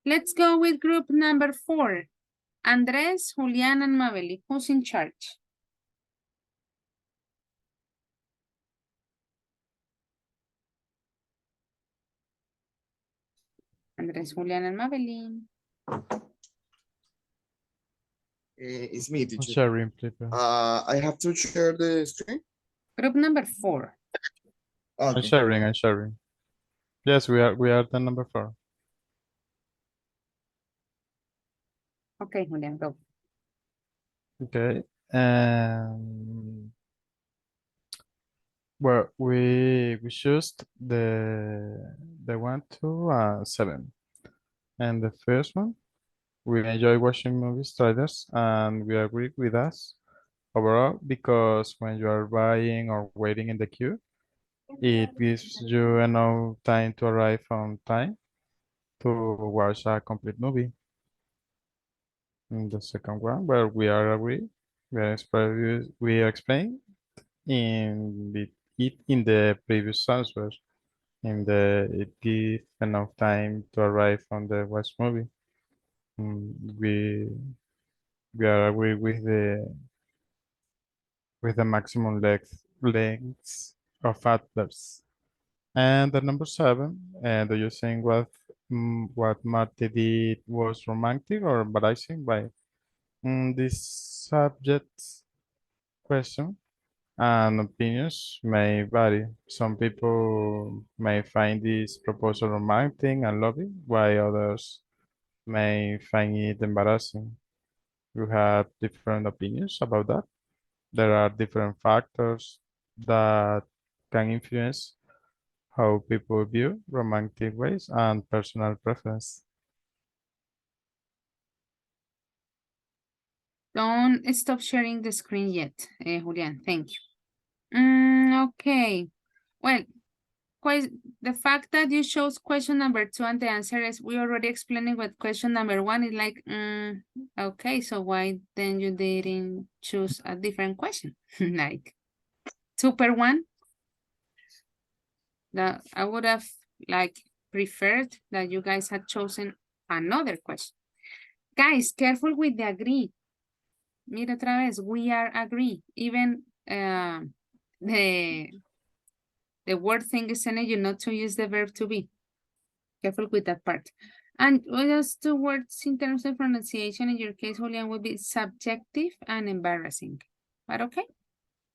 Let's go with group number 4. Andres, Julian, and Mabeli. Who's in charge? Andres, Julian, and Mabeli. It's me, teacher. Sharing, please. I have to share the screen. Group number 4. I'm sharing. Yes, we are the number 4. Okay, Julian, go. Okay. Well, we choose the 1 to 7, and the first one, we enjoy watching movies trailers, and we agree with us overall because when you are buying or waiting in the queue, it gives you enough time to arrive on time to watch a complete movie. And the second one, where we are agree, we explain in the previous answer, it gives enough time to arrive on the watch movie. Mm, we are agree with the maximum lengths of adverbs. And the number 7, do you think what Marty did was romantic or embarrassing? By this subject question and opinions may vary. Some people may find this proposal romantic and lovely, while others may find it embarrassing. You have different opinions about that. There are different factors that can influence how people view romantic ways and personal preference. Don't stop sharing the screen yet, Julian. Thank you. Okay. Well, the fact that you chose question number 2 and the answer is we already explaining what question number 1 is like, okay, so why then you didn't choose a different question? Like 2 per 1? That I would have like preferred that you guys had chosen another question. Guys, careful with the agree. Mira otra vez, we are agree. Even the word thing is telling you not to use the verb to be. Careful with that part. And just 2 words in terms of pronunciation, in your case, Julian, would be subjective and embarrassing. But okay.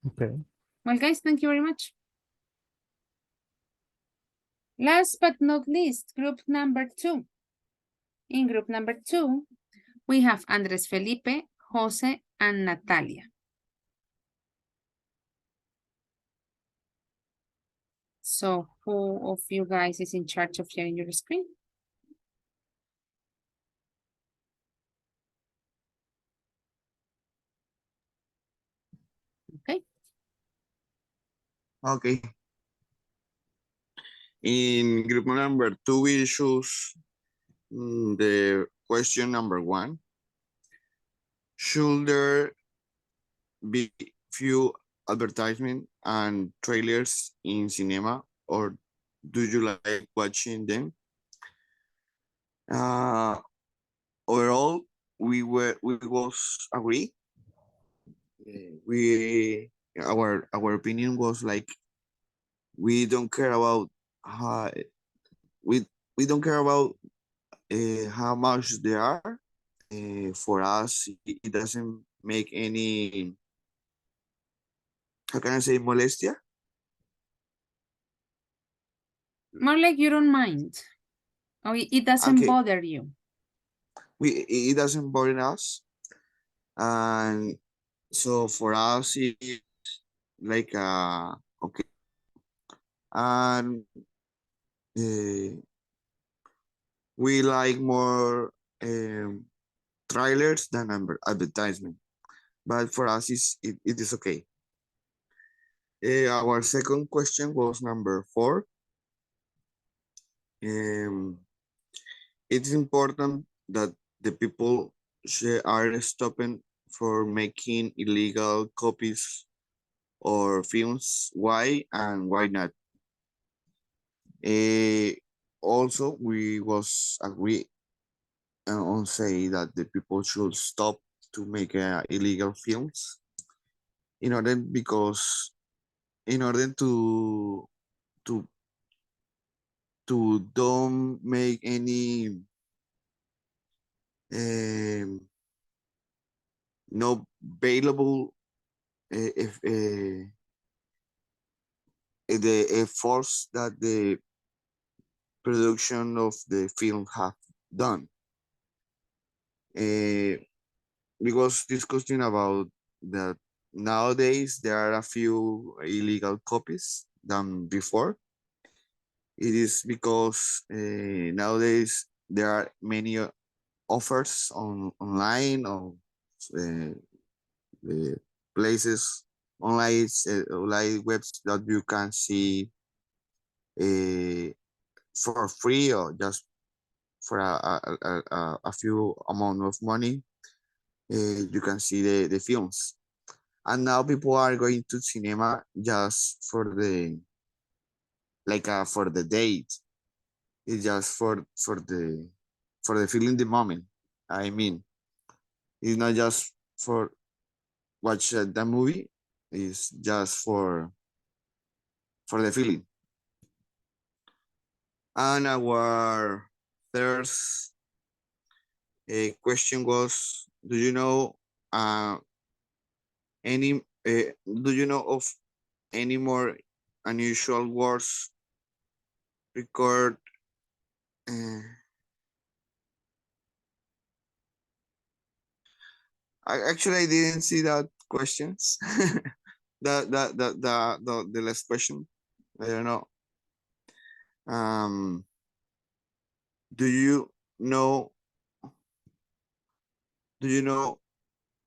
Okay. Well, guys, thank you very much. Last but not least, group number 2. In group number 2, we have Andres Felipe, Jose, and Natalia. So who of you guys is in charge of sharing your screen? Okay. Okay. In group number 2, we choose the question number 1. Should there be few advertisements and trailers in cinema, or do you like watching them? Overall, we was agree. Our opinion was like we don't care about how we we don't care about how much they are. For us, it doesn't make any, how can I say, molestia? More like you don't mind. Or it doesn't Okay, bother you. it doesn't bother us, and so for us it's like okay, and uh, we like more trailers than advertisement, but for us it is okay. Our second question was number 4. Um, it's important that the people are stopping for making illegal copies or films. Why and why not? Uh, Also, we was agree on say that the people should stop to make illegal films in order because in order to don't make any no available if the efforts that the production of the film have done. Because discussing about that nowadays there are a few illegal copies than before. It is because nowadays there are many offers online on uh, places online webs that you can see for free or just for a few amount of money. You can see the films, and now people are going to cinema just for the like for the date. It's just for the feeling the moment. I mean, it's not just for watch the movie. It's just for the feeling. And our third question was, do you know any? Do you know of any more unusual words record? I didn't see that questions. The last question. I don't know. Um, do you know? Do you know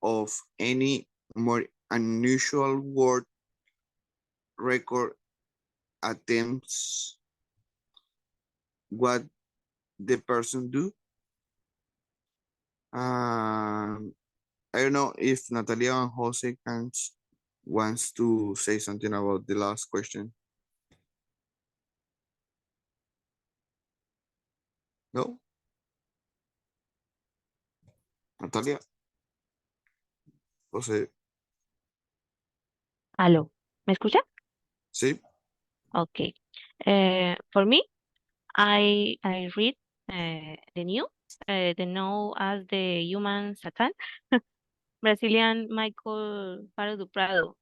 of any more unusual word record attempts? What the person do? I don't know if Natalia and Jose wants to say something about the last question. No? Natalia? Jose? Aló, ¿me escucha? Sí? Okay. For me, I read the new, the know as the human Satan, Brazilian Michael Faro do Prado.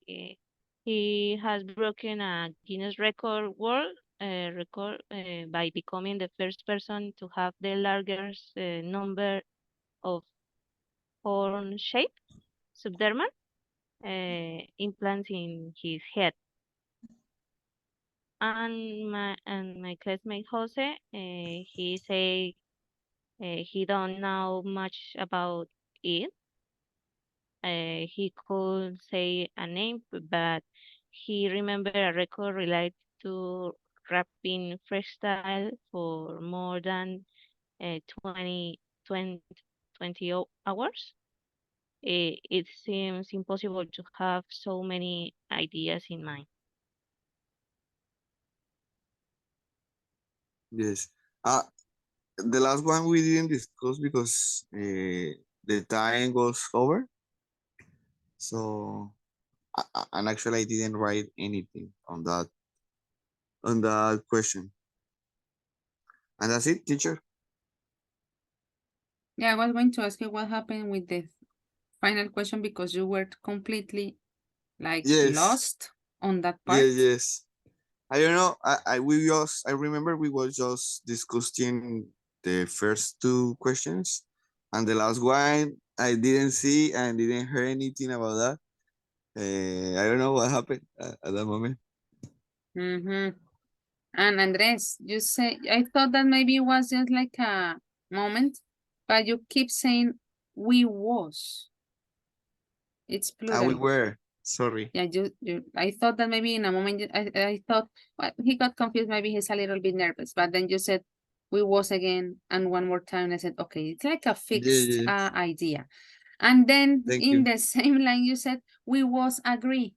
Eh, he has broken a Guinness record world record by becoming the first person to have the largest number of horn-shaped subdermal implants in his head. And my classmate Jose, he say he don't know much about it. He could say a name, but he remember a record related to rapping freestyle for more than 20, 20, 20 hours. It seems impossible to have so many ideas in mind. Yes. The last one we didn't discuss because the time goes over. So, and actually I didn't write anything on that. on that question. And that's it, teacher. Yeah, I was going to ask you what happened with the final question because you were completely like Yes. lost on that part. Yes. I don't know. I remember we were just discussing the first two questions, and the last one I didn't see and didn't hear anything about that. I don't know what happened at that moment. Mm-hmm. And Andres, you say, I thought that maybe it was just like a moment, but you keep saying we was. It's We plural. were. Sorry. Yeah, I thought that maybe in a moment, I thought well, he got confused. Maybe he's a little bit nervous, but then you said we was again, and one more time. I said, okay, it's like a fixed Yeah. idea. And then Thank in you. the same line, you said we was agree.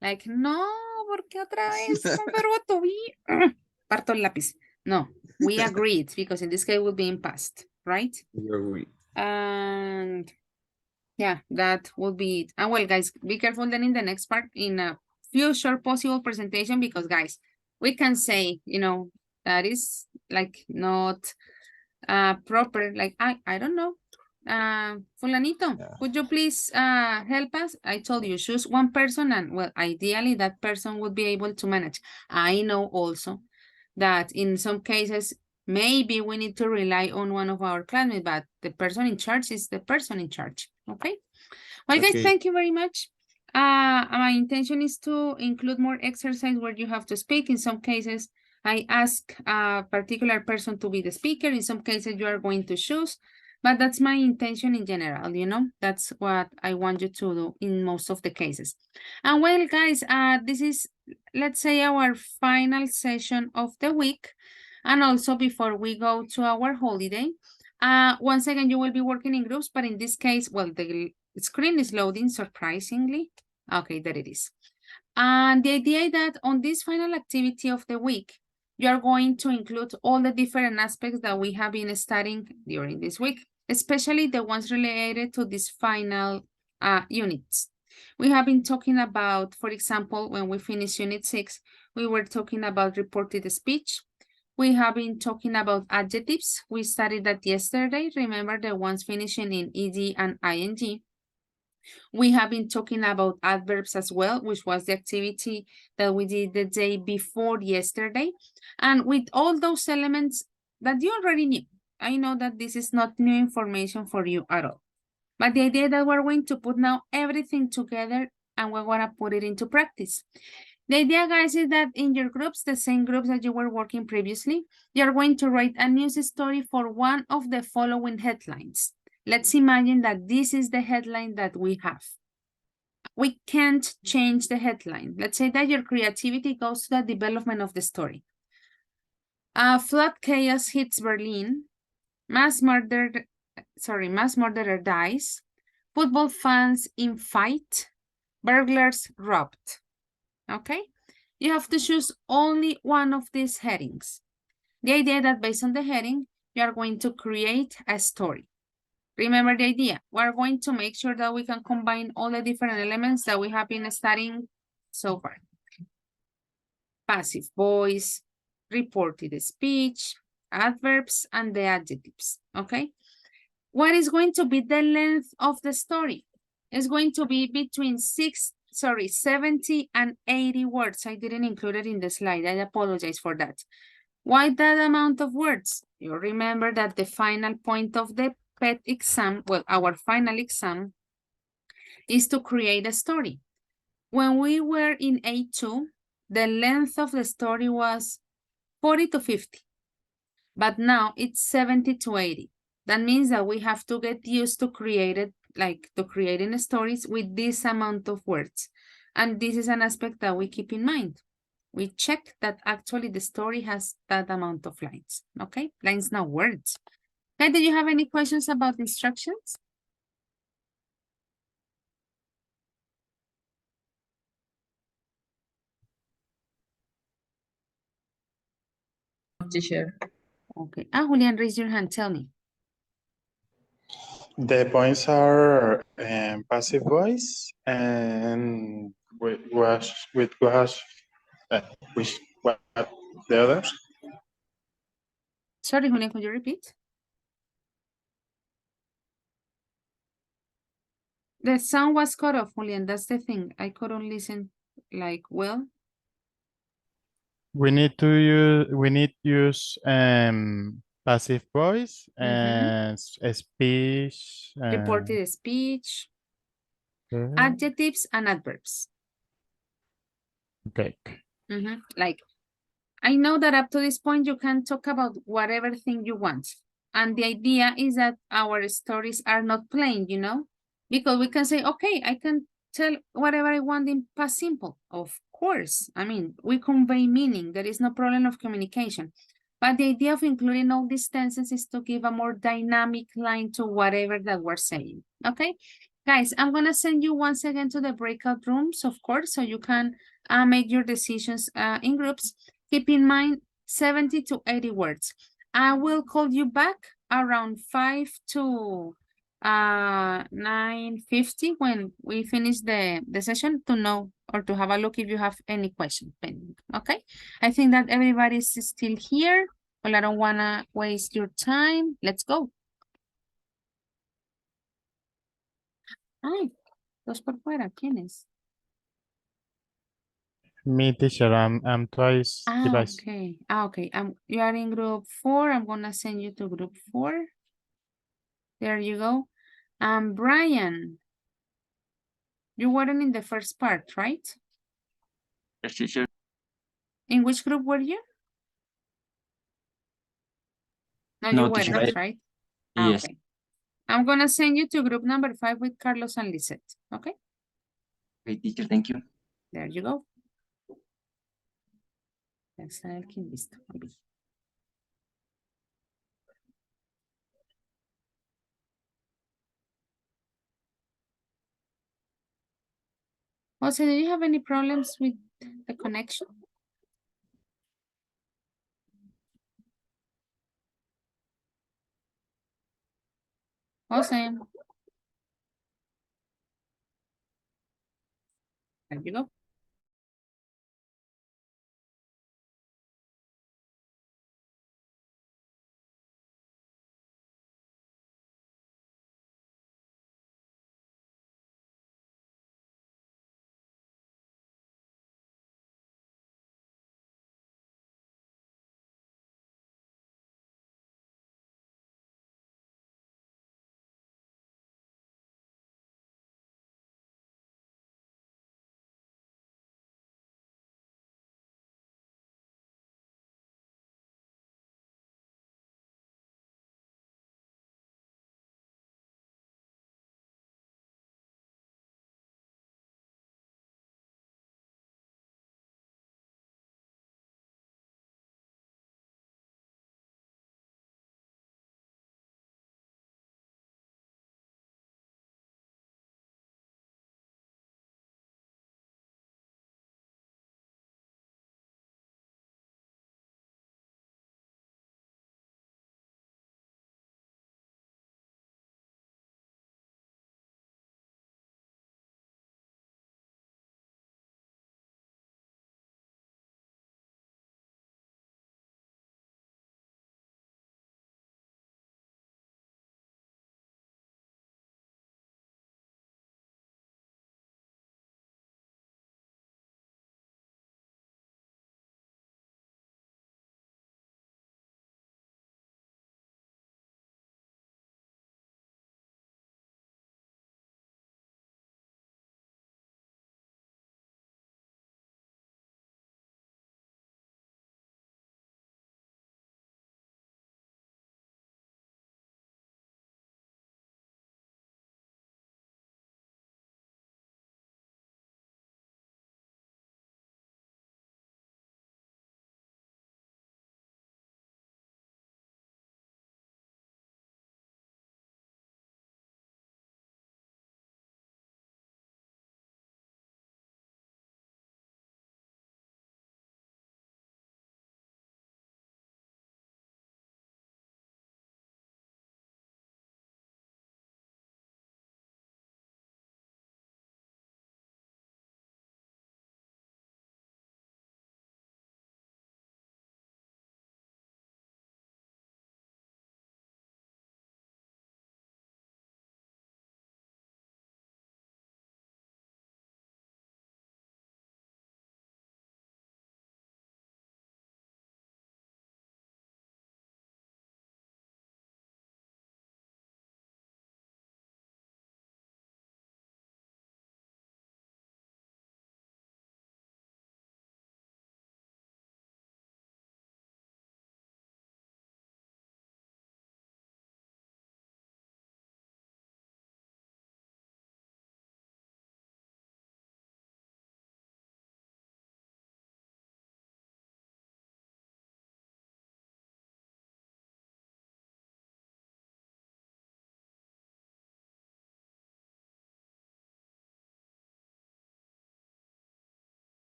Like, no, porque otra vez con verbo to be. Parto el lápiz. No, we agreed because in this case will be in past, right? We agree. And yeah, that will be it. And well, guys, be careful then in the next part in a future possible presentation because guys, we can say, that is like not proper, like I don't know. Fulanito, could you please help us? I told you choose one person and well, ideally that person would be able to manage. I know also that in some cases, maybe we need to rely on one of our classmates, but the person in charge is the person in charge, okay? Well, guys, Okay. thank you very much. My intention is to include more exercise where you have to speak. In some cases, I ask a particular person to be the speaker. In some cases, you are going to choose, but that's my intention in general, that's what I want you to do in most of the cases. And well, guys, this is, let's say, our final session of the week. And also before we go to our holiday, once again, you will be working in groups, but in this case, well, the screen is loading surprisingly. Okay, there it is. And the idea that on this final activity of the week, you are going to include all the different aspects that we have been studying during this week, especially the ones related to these final units. We have been talking about, for example, when we finished Unit 6, we were talking about reported speech. We have been talking about adjectives. We studied that yesterday. Remember the ones finishing in ed and ing. We have been talking about adverbs as well, which was the activity that we did the day before yesterday. And with all those elements that you already knew, I know that this is not new information for you at all. But the idea that we're going to put now everything together and we're going to put it into practice. The idea, guys, is that in your groups, the same groups that you were working previously, you're going to write a news story for one of the following headlines. Let's imagine that this is the headline that we have. We can't change the headline. Let's say that your creativity goes to the development of the story. Flood chaos hits Berlin. Mass murderer dies. Football fans in fight. Burglars robbed. Okay? You have to choose only one of these headings. The idea that based on the heading, you are going to create a story. Remember the idea. We're going to make sure that we can combine all the different elements that we have been studying so far. Passive voice, reported speech, adverbs, and the adjectives, okay? What is going to be the length of the story? It's going to be between 70 and 80 words. I didn't include it in the slide. I apologize for that. Why that amount of words? You remember that the final point of the PET exam, well, our final exam, is to create a story. When we were in A2, the length of the story was 40 to 50, but now it's 70 to 80. That means that we have to get used to creating stories with this amount of words. And this is an aspect that we keep in mind. We check that actually the story has that amount of lines, okay? Lines, not words. Okay, do you have any questions about the instructions? Teacher. Okay. Julian, raise your hand. Tell me. The points are passive voice and with was The others? Sorry, Julian, could you repeat? The sound was cut off, Julian. That's the thing. I couldn't listen like well. We need use passive voice and speech. Reported speech, Okay. adjectives, and adverbs. Okay. Like, I know that up to this point, you can talk about whatever thing you want. And the idea is that our stories are not plain, you know, because we can say, okay, I can tell whatever I want in past simple. Of course. I mean, we convey meaning. There is no problem of communication. But the idea of including all these tenses is to give a more dynamic line to whatever that we're saying. Okay, guys, I'm going to send you once again to the breakout rooms, of course, so you can make your decisions in groups. Keep in mind 70 to 80 words. I will call you back around 5 to 9:50 when we finish the session to know or to have a look if you have any question pending. Okay, I think that everybody's still here. Well, I don't want to waste your time. Let's go. Ay, dos por fuera, ¿quién es? Me, teacher, I'm twice device. Okay. Okay. You are in group 4. I'm gonna send you to group 4. There you go. Brian, you weren't in the first part, right? Yes, teacher. In which group were you? No, No, you teacher. weren't, right? Yes. Okay. I'm gonna send you to group number 5 with Carlos and Lisette. Okay? Okay, teacher, thank you. There you go. Ya está aquí listo. Jose, do you have any problems with the connection? Jose. There you go.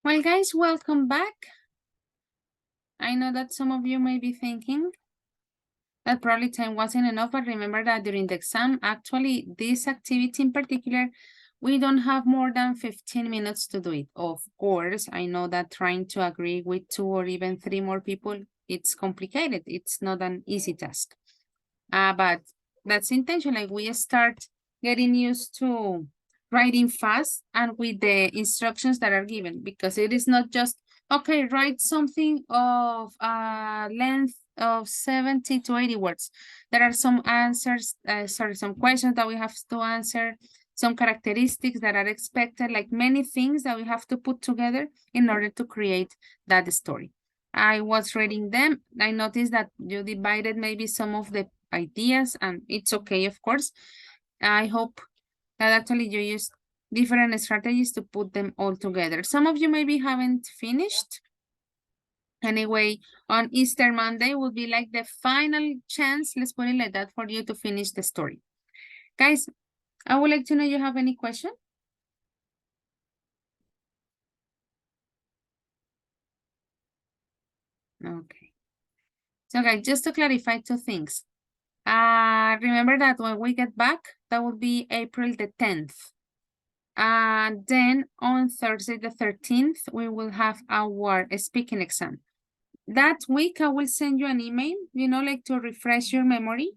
Well, guys, welcome back. I know that some of you may be thinking that probably time wasn't enough, but remember that during the exam, actually, this activity in particular, we don't have more than 15 minutes to do it. Of course, I know that trying to agree with 2 or even 3 more people, it's complicated. It's not an easy task. But that's intention. Like we start getting used to writing fast and with the instructions that are given, because it is not just, okay, write something of length of 70 to 80 words. There are some answers, some questions that we have to answer, some characteristics that are expected, like many things that we have to put together in order to create that story. I was reading them. I noticed that you divided maybe some of the ideas, and it's okay, of course. I hope that actually you use different strategies to put them all together. Some of you maybe haven't finished. Anyway, on Easter Monday will be like the final chance, let's put it like that, for you to finish the story. Guys, I would like to know, you have any question? Okay. So guys, just to clarify 2 things. Remember that when we get back, that will be April the 10th. And then on Thursday the 13th, we will have our speaking exam. That week, I will send you an email, like to refresh your memory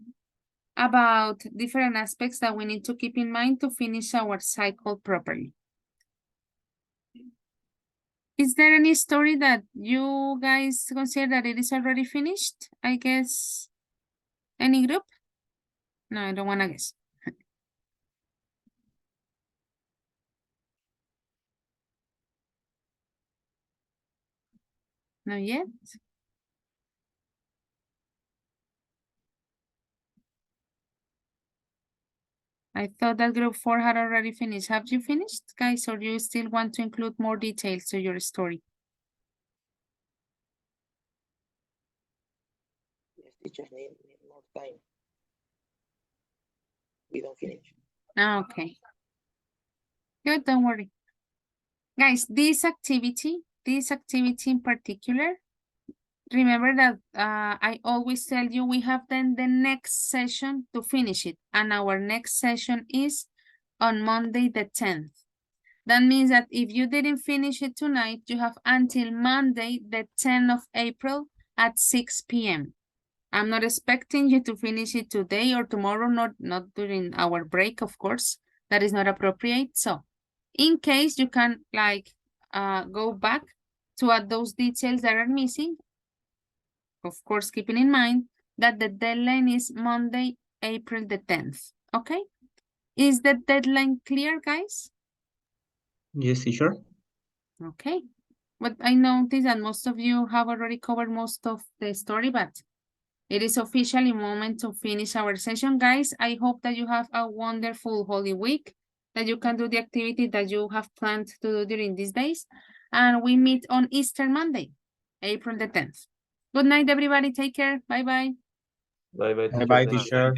about different aspects that we need to keep in mind to finish our cycle properly. Is there any story that you guys consider that it is already finished? I guess, any group? No, I don't want to guess. Not yet. I thought that group 4 had already finished. Have you finished, guys, or do you still want to include more details to your story? Yes, teacher, need more time. We don't finish. Okay. Good, don't worry. Guys, this activity in particular, remember that I always tell you we have then the next session to finish it. And our next session is on Monday the 10th. That means that if you didn't finish it tonight, you have until Monday the 10th of April at 6 p.m. I'm not expecting you to finish it today or tomorrow, not during our break, of course. That is not appropriate. So in case you can go back to add those details that are missing, of course, keeping in mind that the deadline is Monday, April the 10th. Okay? Is the deadline clear, guys? Yes, teacher. Okay. But I noticed that most of you have already covered most of the story, but it is officially moment to finish our session, guys. I hope that you have a wonderful Holy Week, that you can do the activity that you have planned to do during these days. And we meet on Easter Monday, April the 10th. Good night, everybody. Take care. Bye-bye. Bye bye, Bye-bye, teacher.